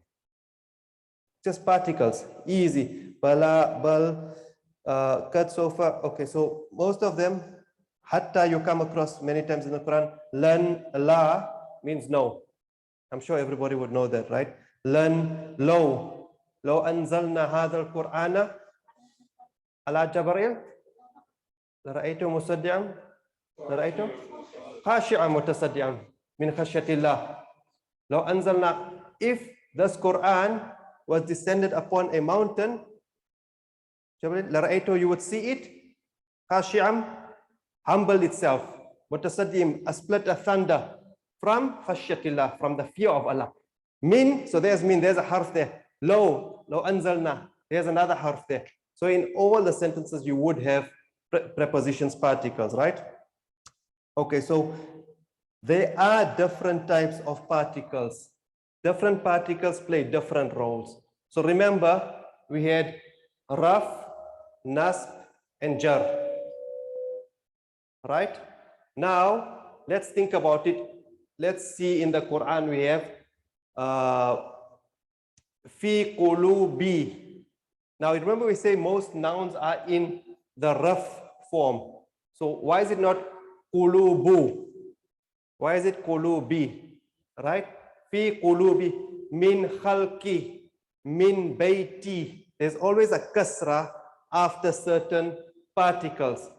Just particles, easy. Bala, bal, kad, sofa. Okay, so most of them, hatta, you come across many times in the Quran. Lan, la means no. I'm sure everybody would know that, right? Lan, lo. Lo anzalna hadha al-Qur'ana ala Jabril. Lara'aytu musaddi'an. Lara'aytu khashi'an mutasaddi'an min khashyatillah. Lo anzalna. If this Quran was descended upon a mountain, you would see it, khashi'am, humble itself, mutasaddim, a split of thunder, from khashyatillah, from the fear of Allah. Min, so there's min, there's a harf there. Lo anzalna, there's another harf there. So in all the sentences you would have prepositions, particles, right? Okay, so There are different types of particles. Different particles play different roles. So remember, we had raf, nasb, and jar. Right? Now, let's think about it. Let's see in the Quran we have fi qulubi. Now, remember we say most nouns are in the raf form. So why is it not qulubu? Why is it qulubi? Right? Fi qulubi min khalqi min bayti. There's always a kasra after certain particles.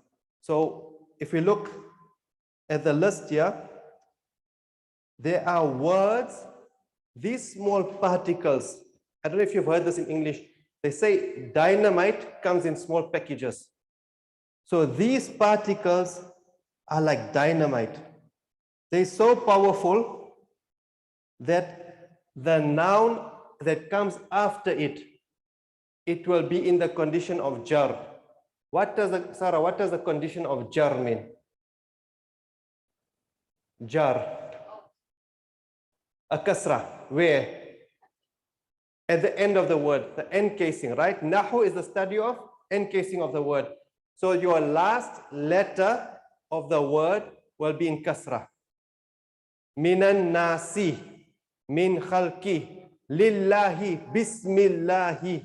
So if we look at the list here, there are words, these small particles. I don't know if you've heard this in English. They say dynamite comes in small packages. So these particles are like dynamite. They're so powerful that the noun that comes after it, it will be in the condition of jar. What does the condition of jar mean? Jar. A kasra. Where? At the end of the word, the end casing, right? Nahu is the study of end casing of the word. So your last letter of the word will be in kasra. Minan nasi, min khalqi, lillahi, bismillahi.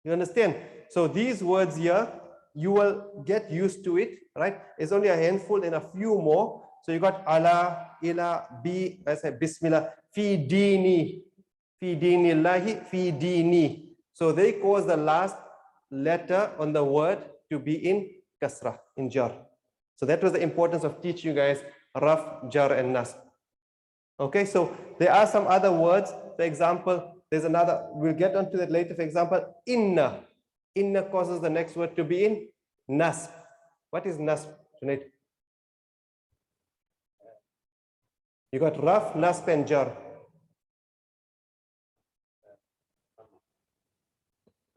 You understand? So these words here, you will get used to it, right? It's only a handful and a few more. So you got ala, ila, bi, I said bismillah, fi dini, fi dinillahi, fi dini. So they cause the last letter on the word to be in kasra, in jar. So that was the importance of teaching you guys raf, jar, and nasb. Okay, so there are some other words. For example, there's another, we'll get onto that later. For example, inna. Inna causes the next word to be in nasb. What is nasb, Junaid? You got raf, nasb, and jar.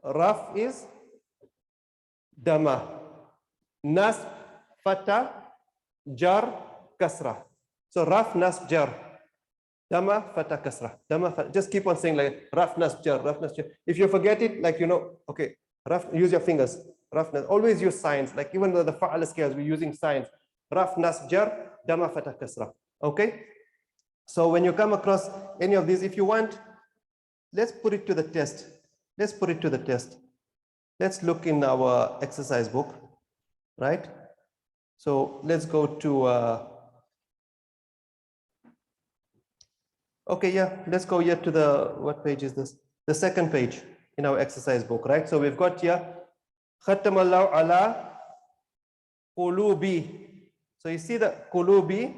Raf is dama. Nasb, fatah, jar, kasra. So raf, nasb, jar. Dama, fatah, kasra. Dama, fatah. Just keep on saying like raf, nasb, jar, raf, nasb, jar. If you forget it, like, you know, okay, raf, use your fingers. Raf, nasb, always use signs. Like even though the fa'ala scales, we're using signs. Raf, nasb, jar, dama, fatah, kasra. Okay? So when you come across any of these, if you want, let's put it to the test. Let's put it to the test. Let's look in our exercise book, right? So let's go to, okay, yeah, let's go here to the, what page is this? The second page in our exercise book, right? So we've got here, Khatamallahu ala qulubi. So you see the qulubi,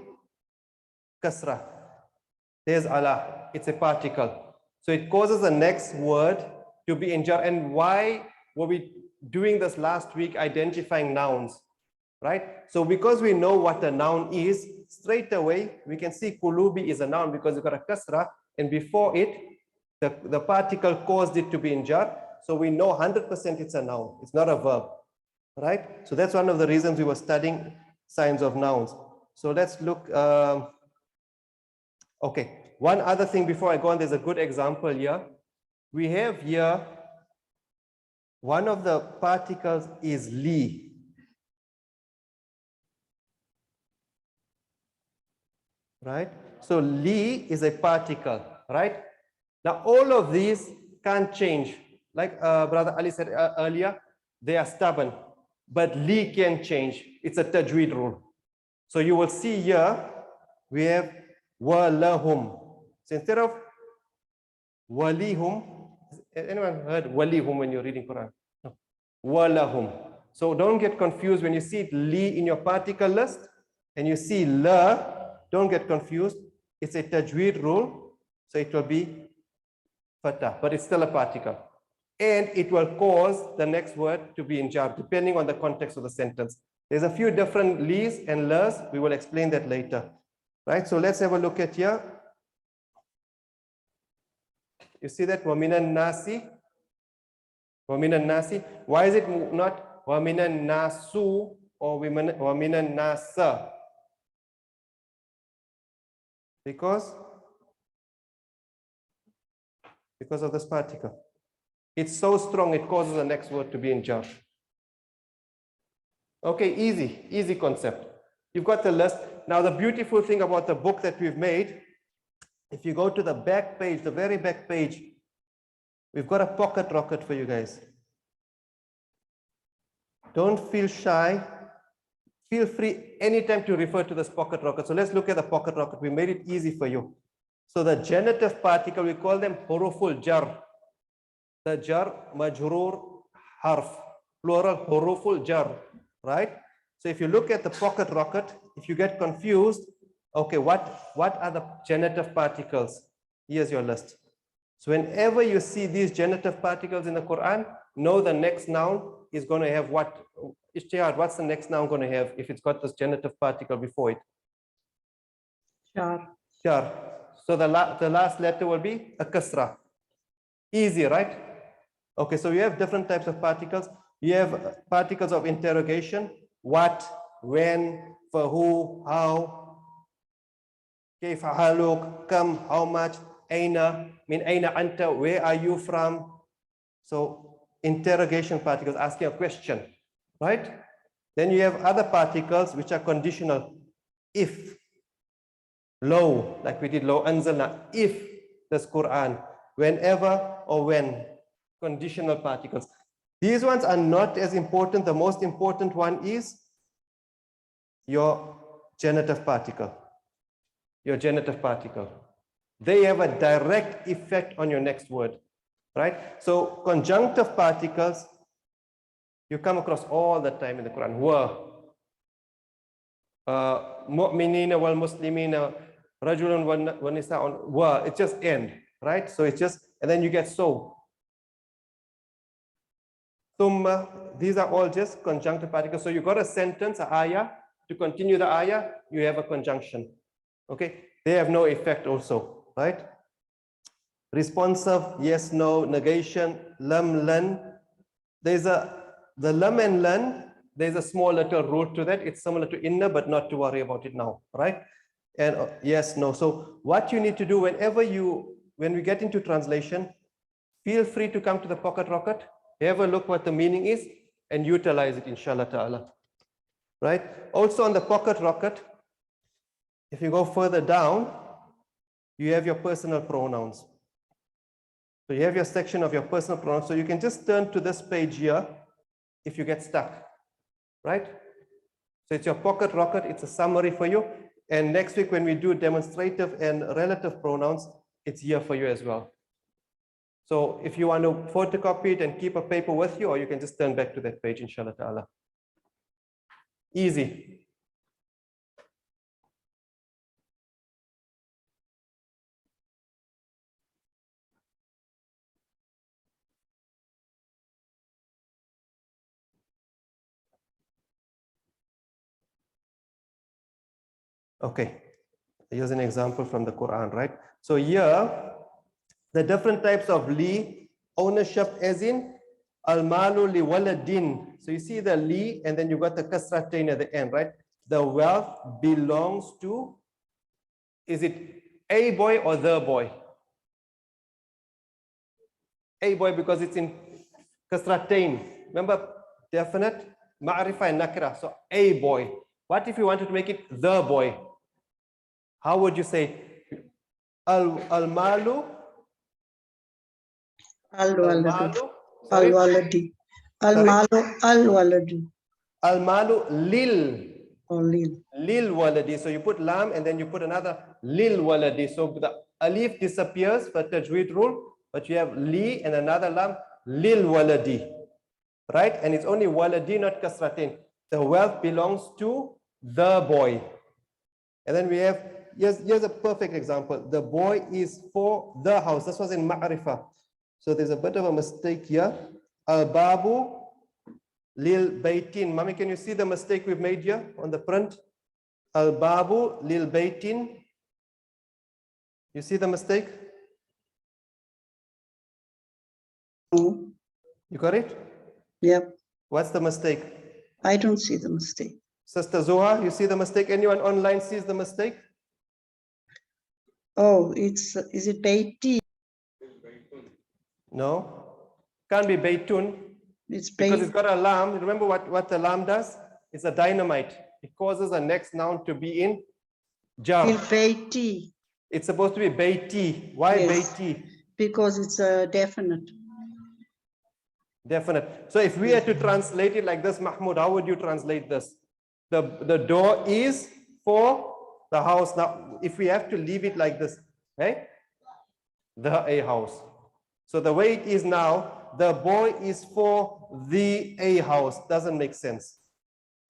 kasra. There's ala, it's a particle. So it causes the next word to be in jar. And why were we doing this last week, identifying nouns, right? So because we know what a noun is, straight away, we can see qulubi is a noun because you've got a kasra, and before it, the particle caused it to be in jar. So we know 100% it's a noun. It's not a verb, right? So that's one of the reasons we were studying signs of nouns. So let's look. Okay, one other thing before I go on, there's a good example here. We have here, one of the particles is li. Right? So li is a particle, right? Now all of these can't change. Like Brother Ali said earlier, they are stubborn, but li can change. It's a tajweed rule. So you will see here, we have walahum. So instead of walihum, anyone heard walihum when you're reading Quran? No. Walahum. So don't get confused when you see li in your particle list and you see la, don't get confused. It's a tajweed rule. So it will be fatah, but it's still a particle. And it will cause the next word to be in jar, depending on the context of the sentence. There's a few different li's and la's. We will explain that later. Right? So let's have a look at here. You see that? Waminan nasi. Waminan nasi. Why is it not waminan nasu or waminan nasa? Because of this particle. It's so strong, it causes the next word to be in jar. Okay, easy concept. You've got the list. Now, the beautiful thing about the book that we've made, if you go to the back page, the very back page, we've got a pocket rocket for you guys. Don't feel shy. Feel free anytime to refer to this pocket rocket. So let's look at the pocket rocket. We made it easy for you. So the genitive particle, we call them huruful jar. The jar, majroor, harf, plural huruful jar, right? So if you look at the pocket rocket, if you get confused, okay, what are the genitive particles? Here's your list. So whenever you see these genitive particles in the Quran, know the next noun is going to have what? Ishtihad, what's the next noun going to have if it's got this genitive particle before it?
Jar.
Jar. So the last letter will be a kasra. Easy, right? Okay, so you have different types of particles. You have particles of interrogation. What, when, for who, how, كيف حالك, come, how much, أين, min أين أنت, where are you from? So interrogation particles, asking a question, right? Then you have other particles which are conditional. If, low, like we did low anzalna, if this Quran, whenever or when, conditional particles. These ones are not as important. The most important one is your genitive particle. Your genitive particle. They have a direct effect on your next word, right? So conjunctive particles, you come across all the time in the Quran. Were, mu'minina wal muslimina, rajulun wa nisa'un, were, it just end, right? So it's just, and then you get so. Thumma, these are all just conjunctive particles. So you got a sentence, a ayah. To continue the ayah, you have a conjunction. Okay, they have no effect also, right? Responsive, yes, no, negation, lam, lan. The lam and lan, there's a small little root to that. It's similar to inna, but not to worry about it now, right? And yes, no. So what you need to do when we get into translation, feel free to come to the pocket rocket, have a look what the meaning is, and utilize it, inshallah ta'ala. Right? Also on the pocket rocket, if you go further down, you have your personal pronouns. So you have your section of your personal pronouns. So you can just turn to this page here if you get stuck, right? So it's your pocket rocket. It's a summary for you. And next week when we do demonstrative and relative pronouns, it's here for you as well. So if you want to photocopy it and keep a paper with you, or you can just turn back to that page, inshallah ta'ala. Easy. Okay, here's an example from the Quran, right? So here, the different types of li, ownership as in al-malu li waladin. So you see the li, and then you got the kasratain at the end, right? The wealth belongs to, is it a boy or the boy? A boy, because it's in kasratain. Remember, definite, ma'rifah and nakra. So a boy. What if you wanted to make it the boy? How would you say? Al-malu?
Al-waladu. Al-waladi. Al-malu. Al-waladi.
Al-malu lil.
Only.
Lil waladi. So you put lam and then you put another lil waladi. So the alif disappears for tajweed rule, but you have li and another lam, lil waladi. Right? And it's only waladi, not kasratin. The wealth belongs to the boy. And then we have, here's a perfect example. The boy is for the house. This was in ma'rifah. So there's a bit of a mistake here. Al-babu lil baytin. Mami, can you see the mistake we've made here on the print? Al-babu lil baytin. You see the mistake?
No.
You got it?
Yep.
What's the mistake?
I don't see the mistake.
Sister Zoha, you see the mistake? Anyone online sees the mistake?
Oh, is it Beiti?
No, can't be Beitun
It's
because it's
Beit.
got alarm. Remember what the alarm does? It's a dynamite. It causes the next noun to be in jar.
Beiti.
It's supposed to be Beiti. Why
Yes.
Beiti?
Because it's a definite.
Definite. So if we had to translate it like this, Mahmoud, how would you translate this? The door is for the house. Now, if we have to leave it like this, right? A house. So the way it is now, the boy is for the a house. Doesn't make sense.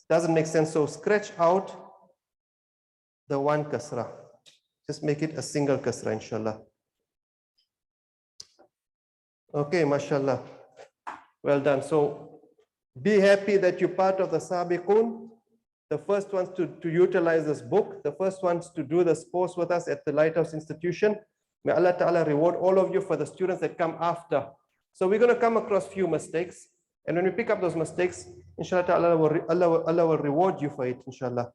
Doesn't make sense. So scratch out the one kasra. Just make it a single kasra, inshallah. Okay, mashallah. Well done. So be happy that you're part of the Sabiqun, the first ones to utilize this book, the first ones to do this course with us at the Lighthouse Institution. May Allah Ta'ala reward all of you for the students that come after. So we're going to come across few mistakes. And when we pick up those mistakes, inshallah Ta'ala, Allah will reward you for it, inshallah.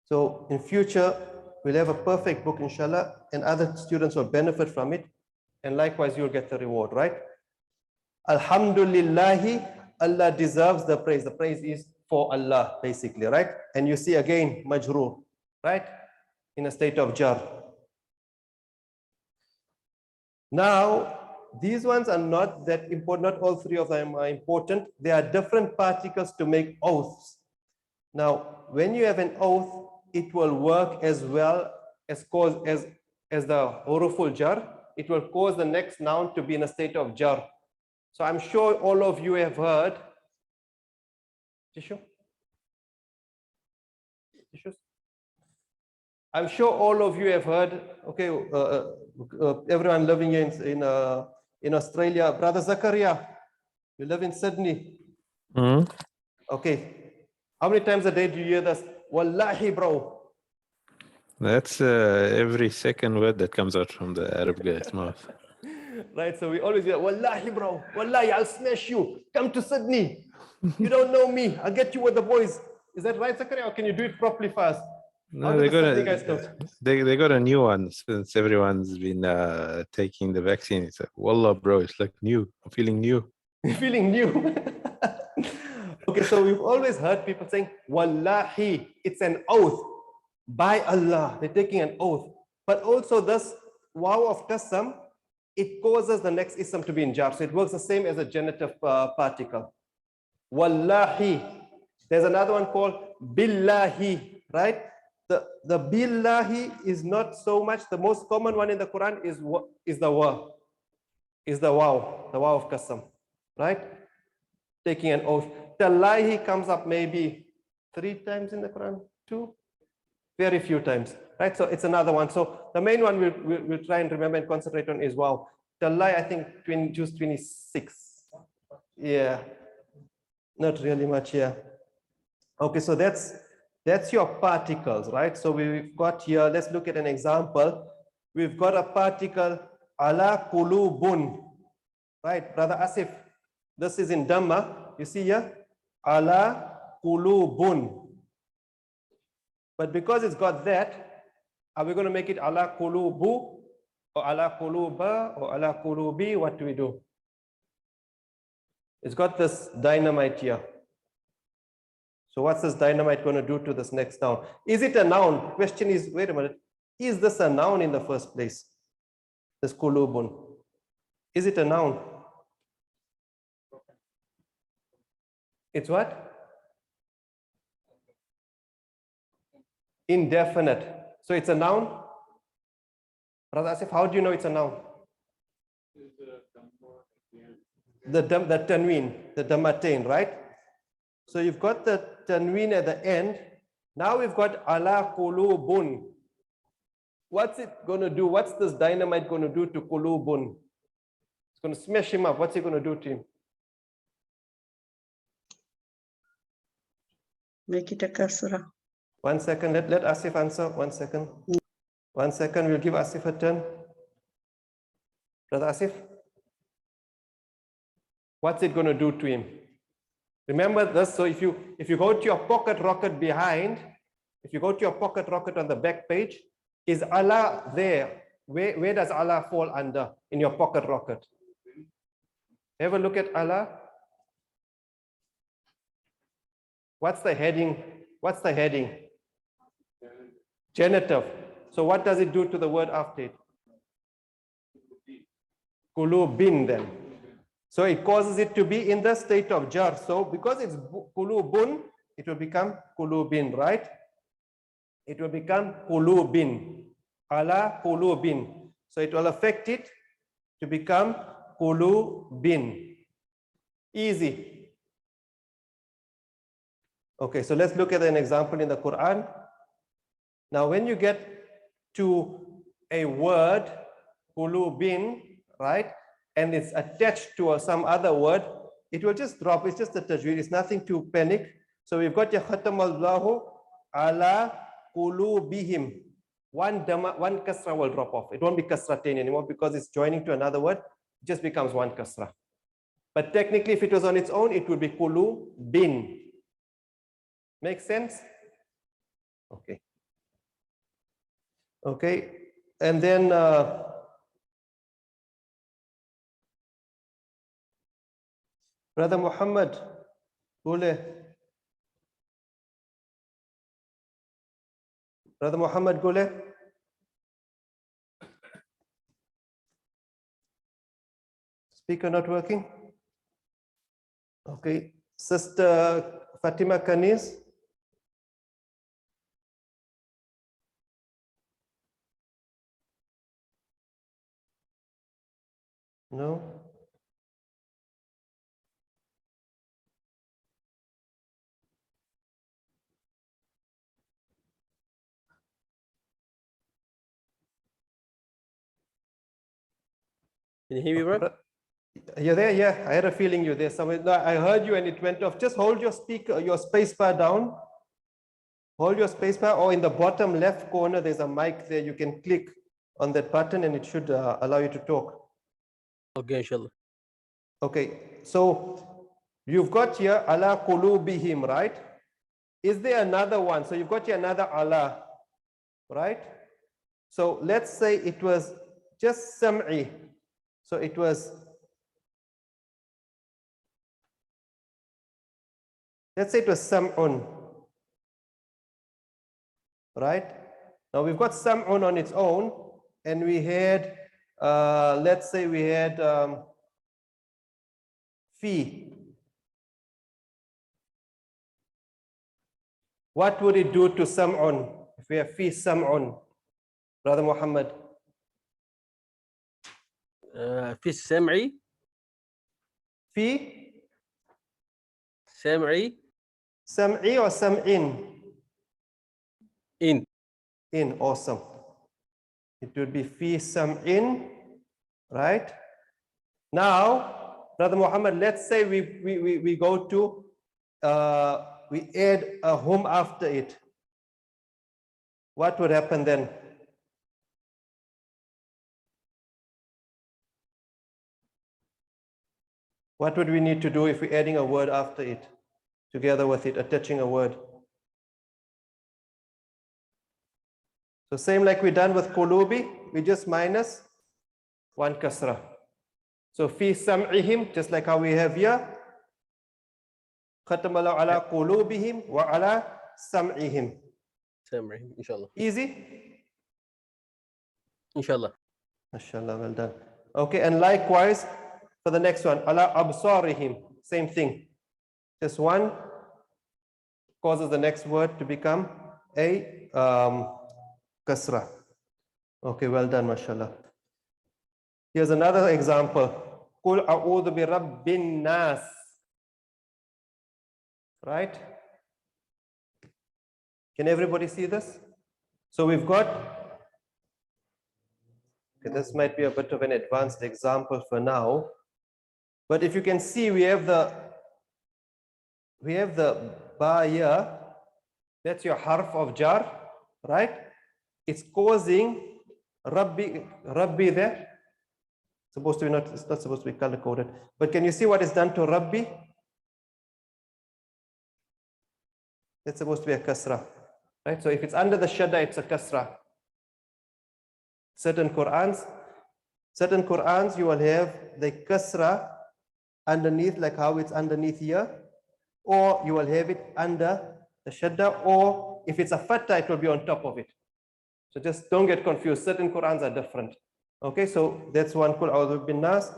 So in future, we'll have a perfect book, inshallah, and other students will benefit from it. And likewise, you'll get the reward, right? Alhamdulillahi, Allah deserves the praise. The praise is for Allah, basically, right? And you see again, majroor, right? In a state of jar. Now, these ones are not that important. Not all three of them are important. There are different particles to make oaths. Now, when you have an oath, it will work as well as the huruful jar. It will cause the next noun to be in a state of jar. So I'm sure all of you have heard. Tissue? Tissues? I'm sure all of you have heard. Okay, everyone living here in Australia, Brother Zakaria, you live in Sydney.
Mhm.
Okay, how many times a day do you hear this? Wallahi, bro.
That's every second word that comes out from the Arab guy's mouth.
Right, so we always hear, Wallahi, bro. Wallahi, I'll smash you. Come to Sydney. You don't know me. I'll get you with the boys. Is that right, Zakaria, or can you do it properly first? How
No,
do
they
the
got
Sydney guys come?
they got a new one since everyone's been taking the vaccine. It's like, Wallah, bro, it's like new. I'm feeling new.
Feeling new. Okay, so we've always heard people saying, Wallahi, it's an oath. By Allah, they're taking an oath. But also this wow of qasam, it causes the next ism to be in jar. So it works the same as a genitive particle. Wallahi. There's another one called billahi, right? The billahi is not so much. The most common one in the Quran is the wa. Is the wow of qasam, right? Taking an oath. Tallahi comes up maybe 3 times in the Quran, 2, very few times, right? So it's another one. So the main one we'll try and remember and concentrate on is wow. Tallahi, I think just 26. Yeah, not really much, yeah. Okay, so that's your particles, right? So we've got here, let's look at an example. We've got a particle, ala kulubun, right? Brother Asif, this is in Dhamma. You see here, ala kulubun. But because it's got that, are we going to make it ala kulubu or ala kuluba or ala kulubi? What do we do? It's got this dynamite here. So what's this dynamite going to do to this next noun? Is it a noun? Question is, wait a minute. Is this a noun in the first place? This kulubun. Is it a noun? It's what? Indefinite. So it's a noun? Brother Asif, how do you know it's a noun? The tanween, the damatain, right? So you've got the tanween at the end. Now we've got ala qulubun. What's it going to do? What's this dynamite going to do to qulubun? It's going to smash him up. What's it going to do to him?
Make it a kasra.
1 second. Let Asif answer. 1 second. 1 second. We'll give Asif a turn. Brother Asif, what's it going to do to him? Remember this. So if you go to your pocket rocket behind, if you go to your pocket rocket on the back page, Is Allah there? Where does Allah fall under in your pocket rocket? Have a look at Allah. What's the heading? What's the heading? Genitive. So what does it do to the word after it? Kulubin then. So it causes it to be in the state of jar. So because it's kulubun, it will become kulubin, right? It will become kulubin. Ala kulubin. So it will affect it to become kulubin. Easy. Okay, so let's look at an example in the Quran. Now, when you get to a word, kulubin, right, and it's attached to some other word, it will just drop. It's just a tajweed. It's nothing to panic. So we've got ya khatam Allahu ala kulubihim. One kasra will drop off. It won't be kasratain anymore because it's joining to another word. It just becomes one kasra. But technically, if it was on its own, it would be kulubin. Make sense? Okay. Okay. And then Brother Muhammad, Gule. Brother Muhammad Gule. Speaker not working? Okay. Sister Fatima Kanis. No?
Can you hear me, bro?
You're there? Yeah, I had a feeling you're there somewhere. No, I heard you and it went off. Just hold your speaker, your space bar down. Hold your space bar, or in the bottom left corner, there's a mic there. You can click on that button and it should allow you to talk.
Okay, inshallah.
Okay, so you've got here ala qulubihim, right? Is there another one? So you've got here another ala, right? So let's say it was just sam'i. So it was, let's say it was sam'un, right? Now we've got sam'un on its own, and we had, let's say we had fi. What would it do to sam'un if we have fi sam'un, Brother Muhammad?
في السمعي
Fi
سمعي
sam'i or sam'in?
in
In, awesome. It would be fi sam'in, right? Now, Brother Muhammad, let's say we go to, we add a hum after it. What would happen then? What would we need to do if we're adding a word after it, together with it, attaching a word? So same like we done with qulubi, we just minus one kasra. So fi sam'ihim, just like how we have here, khatam Allahu ala qulubihim wa ala sam'ihim.
سمعي إن شاء الله
Easy?
إن شاء الله.
MashaAllah, well done. Okay, and likewise for the next one, ala absarihim, same thing. Just one causes the next word to become a kasra. Okay, well done, mashallah. Here's another example. Qul a'udhu bi rabbin nas. Right? Can everybody see this? So we've got, okay, this might be a bit of an advanced example for now, but if you can see, we have the ba here. That's your harf of jar, right? It's causing Rabbi there. Supposed to be not, it's not supposed to be color coded. But can you see what is done to Rabbi? It's supposed to be a kasra, right? So if it's under the shadda, it's a kasra. Certain Qur'ans you will have the kasra underneath, like how it's underneath here, or you will have it under the shadda, or if it's a fatha, it will be on top of it. So just don't get confused. Certain Qur'ans are different. Okay, so that's one. Qul a'udhu bin nas.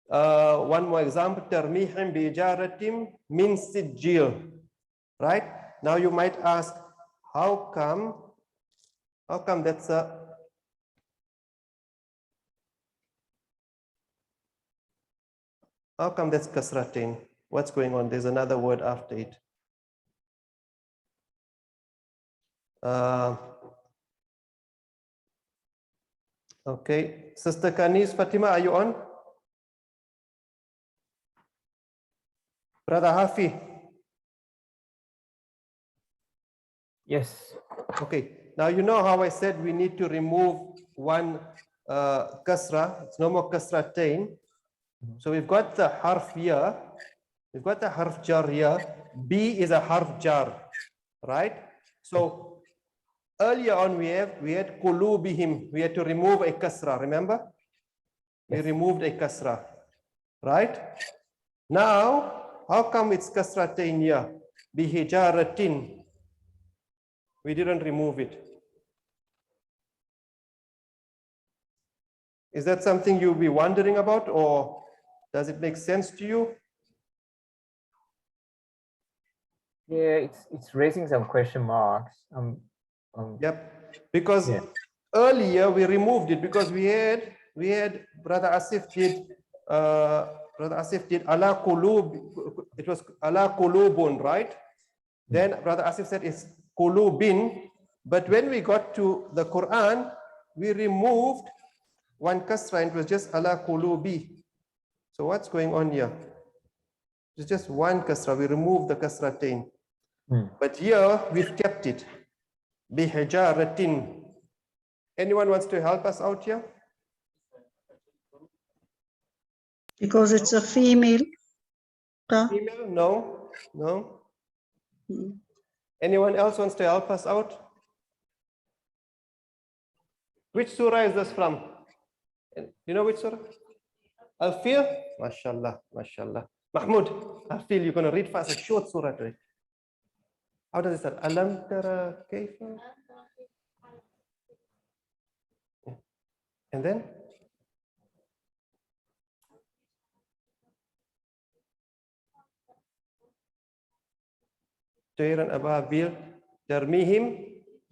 One more example. Tarmihim bi ijaratim min sijil. Right? Now you might ask, how come that's a How come that's kasratain? What's going on? There's another word after it. Okay, Sister Kanis Fatima, are you on? Brother Hafi.
Yes.
Okay, now you know how I said we need to remove one kasra. It's no more kasratain. So we've got the harf here. We've got the harf jar here. B is a harf jar, right? So earlier on we had qulubihim. We had to remove a kasra. Remember? We removed a kasra, right? Now, how come it's kasratain here? Bihijaratin. We didn't remove it. Is that something you'll be wondering about, or does it make sense to you?
Yeah, it's raising some question marks.
Yep, because earlier we removed it because we had Brother Asif did ala qulub. It was ala qulubun, right? Then Brother Asif said it's qulubin, but when we got to the Quran, we removed one kasra and it was just ala qulubi. So what's going on here? It's just one kasra. We removed the kasratain. But here we've kept it. Bihijaratin. Anyone wants to help us out here?
Because it's a female.
Female? No. No. Anyone else wants to help us out? Which surah is this from? You know which surah? Al-Fil? MashaAllah, MashaAllah. Mahmoud, Al-Fil, you're going to read fast, a short surah today. How does it start? Alam tara kayfa? And then? Tayran ababil tarmihim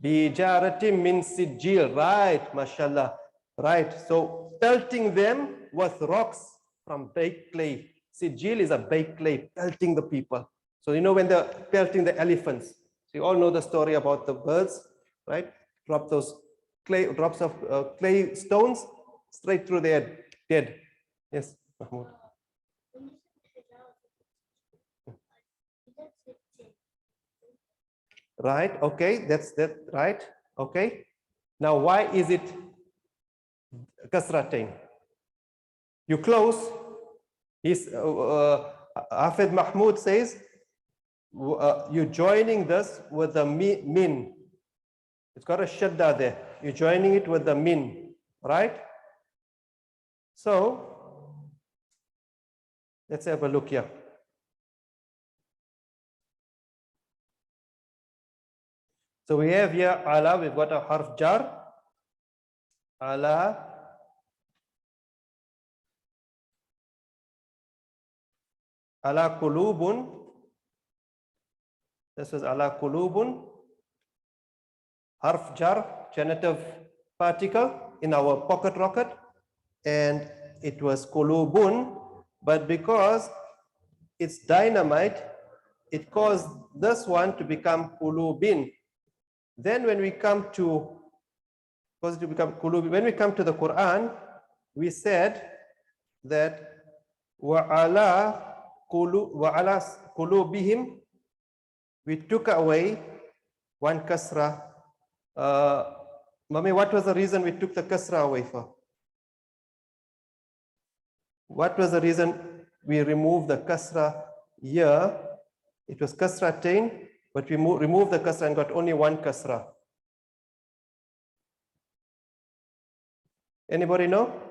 bijaratim min sijil. Right, mashallah. Right. So pelting them with rocks from baked clay. Sijil is a baked clay, pelting the people. So you know when they're pelting the elephants. So you all know the story about the birds, right? Drop those drops of clay stones straight through their head. Yes, Mahmoud. Right, okay, that's right, okay. Now, why is it kasratain? You close, Hafid Mahmoud says, you're joining this with the min. It's got a shadda there. You're joining it with the min, right? So, let's have a look here. So we have here ala, we've got a harf jar. Ala. Ala qulubun. This is ala qulubun. Harf jar, genitive particle in our pocket rocket. And it was qulubun. But because it's dynamite, it caused this one to become qulubin. Then when we come to when we come to the Quran, we said that wa'ala qulubihim, we took away one kasra. Mami, what was the reason we took the kasra away for? What was the reason we removed the kasra here? It was kasratain, but we removed the kasra and got only one kasra. Anybody know?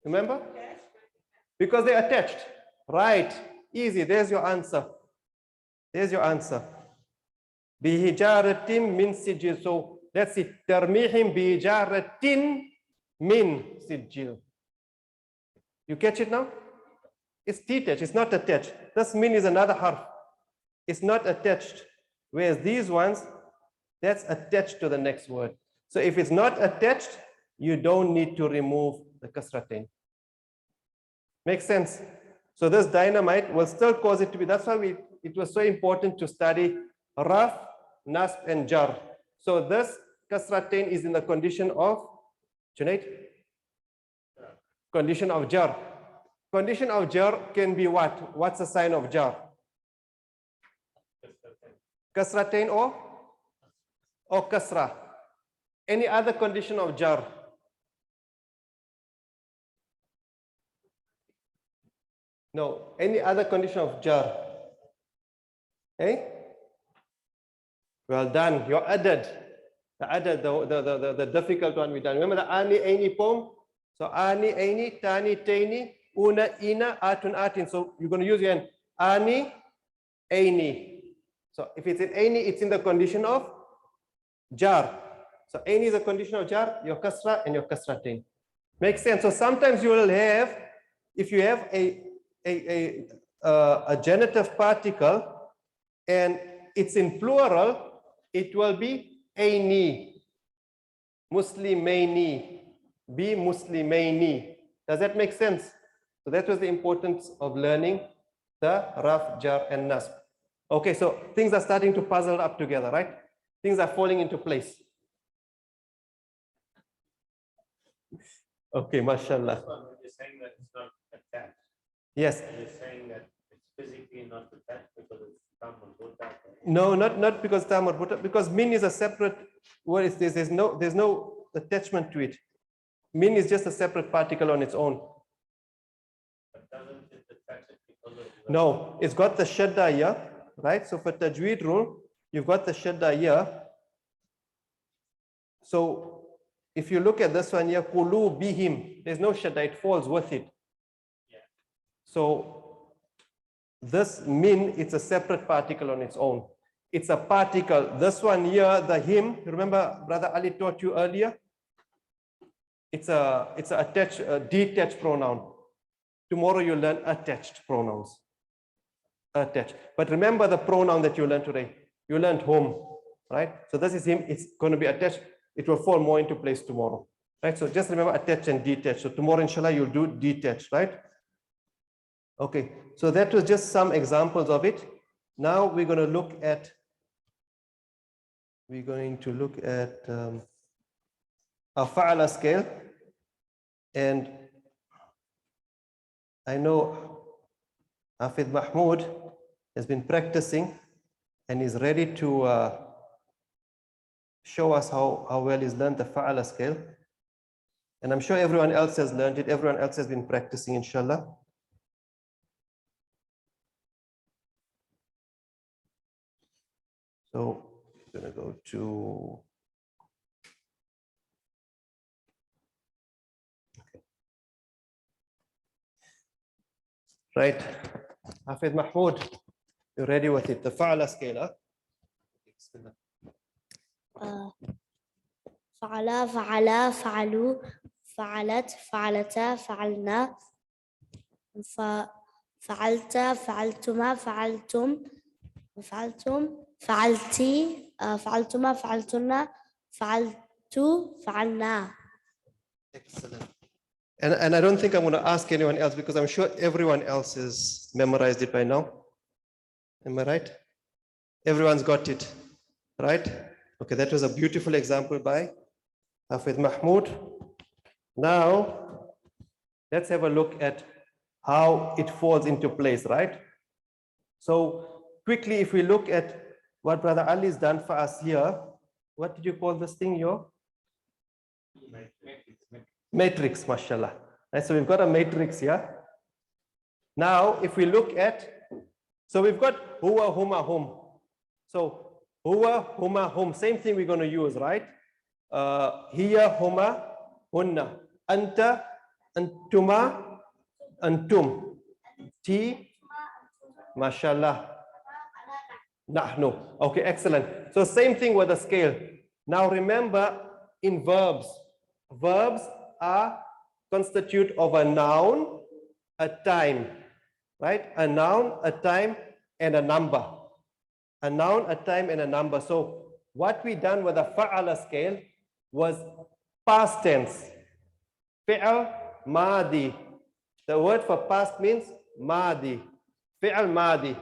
Remember? Because they're attached. Right. Easy. There's your answer. There's your answer. بِهِجَارَةٍ مِّن سِجِّلٍ. So let's see. تَرْمِيهِمْ بِهِجَارَةٍ مِّن سِجِّلٍ. You catch it now? It's detached. It's not attached. This min is another harf. It's not attached. Whereas these ones, that's attached to the next word. So if it's not attached, you don't need to remove the kasratain. Makes sense? So this dynamite will still cause it to be, that's why it was so important to study raf, nasb, and jar. So this kasratain is in the condition of, Junaid? Condition of jar. Condition of jar can be what? What's the sign of jar? Kasratain or kasra. Any other condition of jar? No. Any other condition of jar? Hey? Well done. Your adad. The adad, the difficult one we done. Remember the ani, aini poem? So ani, aini, tani, taini, una, ina, atun, atin. So you're going to use your hand. Ani, aini. So if it's in aini, it's in the condition of jar. So aini is a condition of jar, your kasra and your kasratain. Makes sense. So sometimes you will have, if you have a genitive particle and it's in plural, it will be aini, muslimaini, be muslimaini. Does that make sense? So that was the importance of learning the raf, jar, and nasb. Okay, so things are starting to puzzle up together, right? Things are falling into place. Okay, mashallah.
You're saying that it's not attached.
Yes.
You're saying that it's physically not attached because it's tam or buta.
No, not because tam or buta, because min is a separate word. There's no attachment to it. Min is just a separate particle on its own.
But doesn't it attach it because of the...
No, it's got the shadda here, right? So for tajweed rule, you've got the shadda here. So if you look at this one here, kulu bihim, there's no shadda, it falls with it.
Yeah.
So this min, it's a separate particle on its own. It's a particle. This one here, the him, remember Brother Ali taught you earlier? It's a attached, detached pronoun. Tomorrow you learn attached pronouns. Attached. But remember the pronoun that you learned today. You learned home, right? So this is him. It's going to be attached. It will fall more into place tomorrow, right? So just remember attached and detached. So tomorrow, inshallah, you'll do detached, right? Okay. So that was just some examples of it. Now we're going to look at a fa'ala scale. And I know Hafid Mahmoud has been practicing and is ready to show us how well he's learned the fa'ala scale. And I'm sure everyone else has learned it. Everyone else has been practicing, inshallah. So I'm going to go to... Right, Hafid Mahmoud, you're ready with it. The fa'ala scale,
فعلا فعلا فعلوا فعلت فعلتا فعلنا فعلت فعلتما فعلتم فعلتم فعلتي فعلتما فعلتن فعلت فعلنا.
Excellent. And I don't think I'm going to ask anyone else because I'm sure everyone else has memorized it by now. Am I right? Everyone's got it, right? Okay, that was a beautiful example by Hafid Mahmoud. Now, let's have a look at how it falls into place, right? So quickly, if we look at what Brother Ali has done for us here, what did you call this thing, yo? Matrix, mashallah. Right, so we've got a matrix here. Now, if we look at, so we've got huwa, huma, hum. So huwa, huma, hum, same thing we're going to use, right? Hiya, huma, hunna. Anta, antuma, antum. Ti, mashallah. Nahnu. Okay, excellent. So same thing with the scale. Now remember, in verbs are constitute of a noun, a time, right? A noun, a time, and a number. A noun, a time, and a number. So what we done with the fa'ala scale was past tense. Fi'al, madi. The word for past means madi. Fi'al, madi.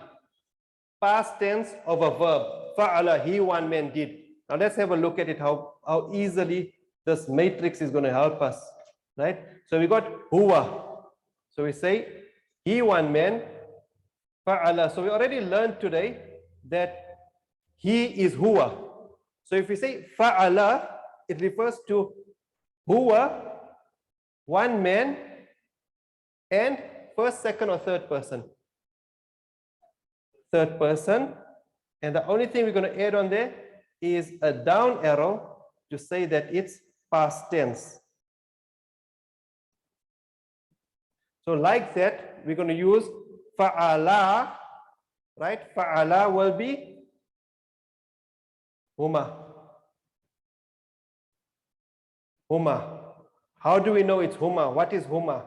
Past tense of a verb. Fa'ala, he, one man did. Now let's have a look at it, how easily this matrix is going to help us, right? So we got huwa. So we say he, one man, fa'ala. So we already learned today that he is huwa. So if we say fa'ala, it refers to huwa, one man, and first, second, or third person. Third person. And the only thing we're going to add on there is a down arrow to say that it's past tense. So like that, we're going to use fa'ala, right? Fa'ala will be huma. Huma. How do we know it's huma? What is huma?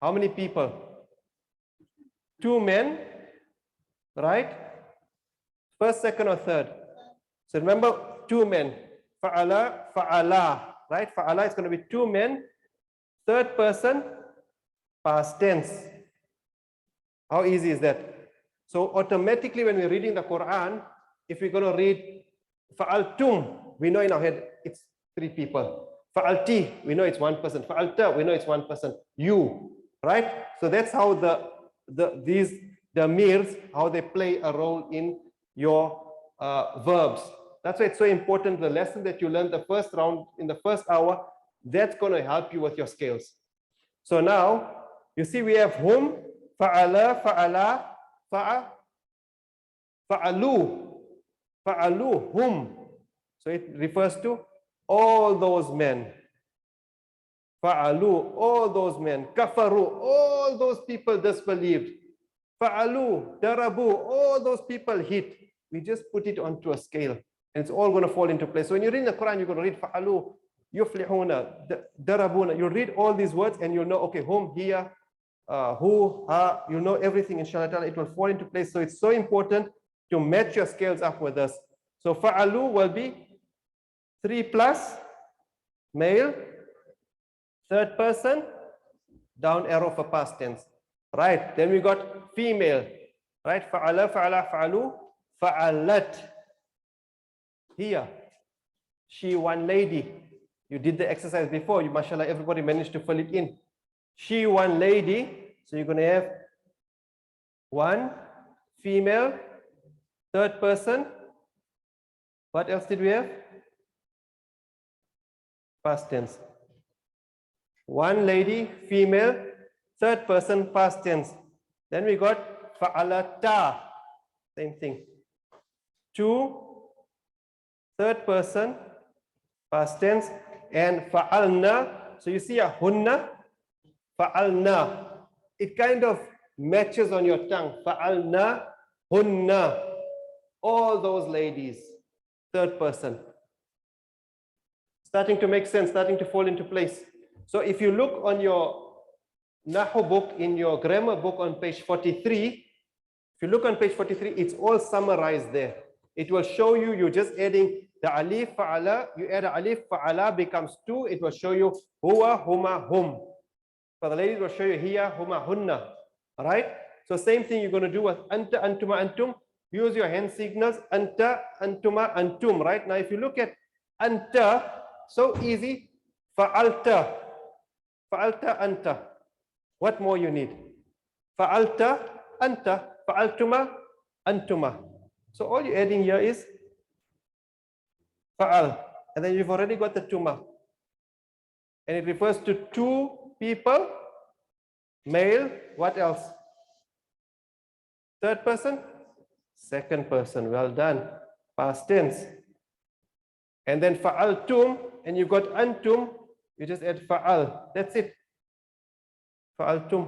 How many people? Two men, right? First, second, or third. So remember, two men. Fa'ala, fa'ala, right? Fa'ala is going to be two men. Third person, past tense. How easy is that? So automatically when we're reading the Quran, if we're going to read fa'altum, we know in our head it's three people. Fa'alti, we know it's one person. Fa'alta, we know it's one person. You, right? So that's how these damirs, how they play a role in your verbs. That's why it's so important. The lesson that you learned the first round in the first hour, that's going to help you with your scales. So now you see we have hum, fa'ala, fa'ala, fa'alu, hum. So it refers to all those men. Fa'alu, all those men. Kafaru, all those people disbelieved. Fa'alu, darabu, all those people hit. We just put it onto a scale and it's all going to fall into place. So when you read the Quran, you're going to read fa'alu, yuflihuna, darabuna. You'll read all these words and you'll know, okay, whom, here, who, ha, you'll know everything, inshallah, it will fall into place. So it's so important to match your scales up with us. So fa'alu will be 3 plus, male, third person, down arrow for past tense. Right, then we got female, right? Fa'ala, fa'ala, fa'alu, fa'alat. Here, she, one lady. You did the exercise before. You, mashallah, everybody managed to fill it in. She, one lady. So you're going to have one female, third person. What else did we have? Past tense. One lady, female, third person, past tense. Then we got fa'alata. Same thing. Two, third person, past tense, and fa'alna. So you see a hunna, fa'alna. It kind of matches on your tongue. Fa'alna, hunna. All those ladies, third person. Starting to make sense, starting to fall into place. So if you look on your Nahu book, in your grammar book on page 43, if you look on page 43, it's all summarized there. It will show you, you're just adding the alif, fa'ala, you add a alif, fa'ala becomes 2, it will show you huwa, huma, hum. For the ladies, it will show you hiya, huma, hunna. All right? So same thing you're going to do with anta, antuma, antum. Use your hand signals, anta, antuma, antum. Right? Now if you look at anta, so easy, fa'alta, fa'alta, anta. What more you need? Fa'alta, anta, fa'altuma, antuma. So all you're adding here is fa'al. And then you've already got the tuma. And it refers to two people, male, what else? Third person? Second person, well done. Past tense. And then fa'altum, and you got antum, you just add fa'al. That's it. Fa'altum.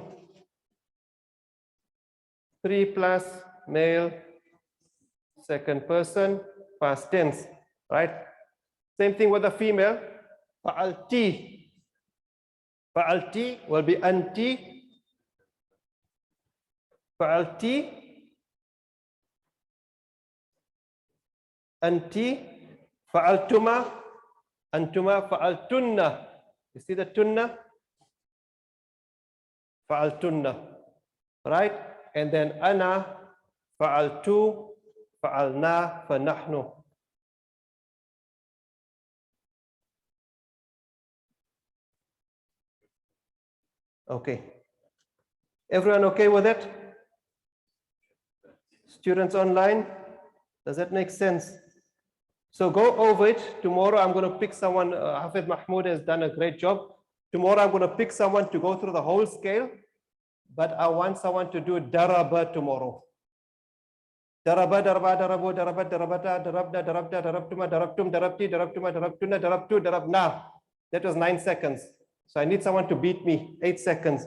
3 plus male, second person, past tense, right? Same thing with the female. Fa'alti. Fa'alti will be anti. Fa'alti. Anti. Fa'altuma. Antuma. Fa'altunna. You see the tunna? Fa'altunna. Right? And then ana. Fa'altu. Fa'alna. Fa'nahnu. Okay. Everyone okay with it? Students online? Does that make sense? So go over it. Tomorrow I'm going to pick someone. Hafid Mahmoud has done a great job. Tomorrow I'm going to pick someone to go through the whole scale. But I want someone to do daraba tomorrow. Daraba, daraba, darabu, darabat, darabata, darabda, darabda, darabtuma, darabtum, darabti, darabtuma, darabtuna, darabtu, darabna. That was 9 seconds. So I need someone to beat me. 8 seconds.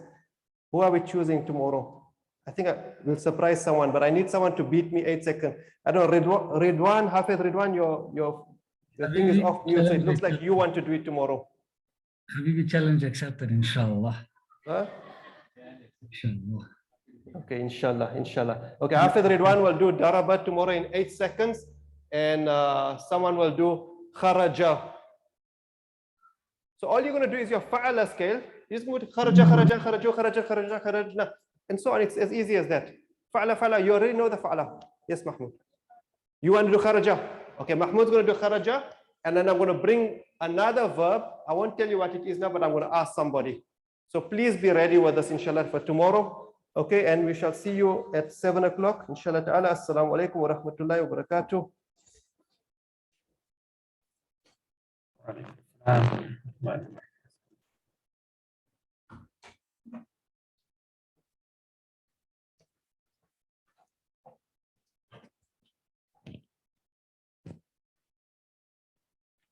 Who are we choosing tomorrow? I think I will surprise someone, but I need someone to beat me 8 seconds. I don't know, Ridwan, Hafid Ridwan, your thing is off mute, so it looks like you want to do it tomorrow.
Habibi, challenge accepted, inshallah.
Huh?
Inshallah.
Okay, inshallah, inshallah. Okay, Hafid Ridwan will do darabat tomorrow in 8 seconds, and someone will do kharaja. So all you're going to do is your fa'ala scale. You just move to kharaja, kharaja, kharaju, kharaja, kharaja, kharajna, and so on. It's as easy as that. Fa'ala, fa'ala, you already know the fa'ala. Yes, Mahmoud. You want to do kharaja? Okay, Mahmoud's going to do kharaja, and then I'm going to bring another verb. I won't tell you what it is now, but I'm going to ask somebody. So please be ready with us, inshallah, for tomorrow. Okay, and we shall see you at 7 o'clock, inshallah ta'ala. Assalamu alaikum wa rahmatullahi wa barakatuh.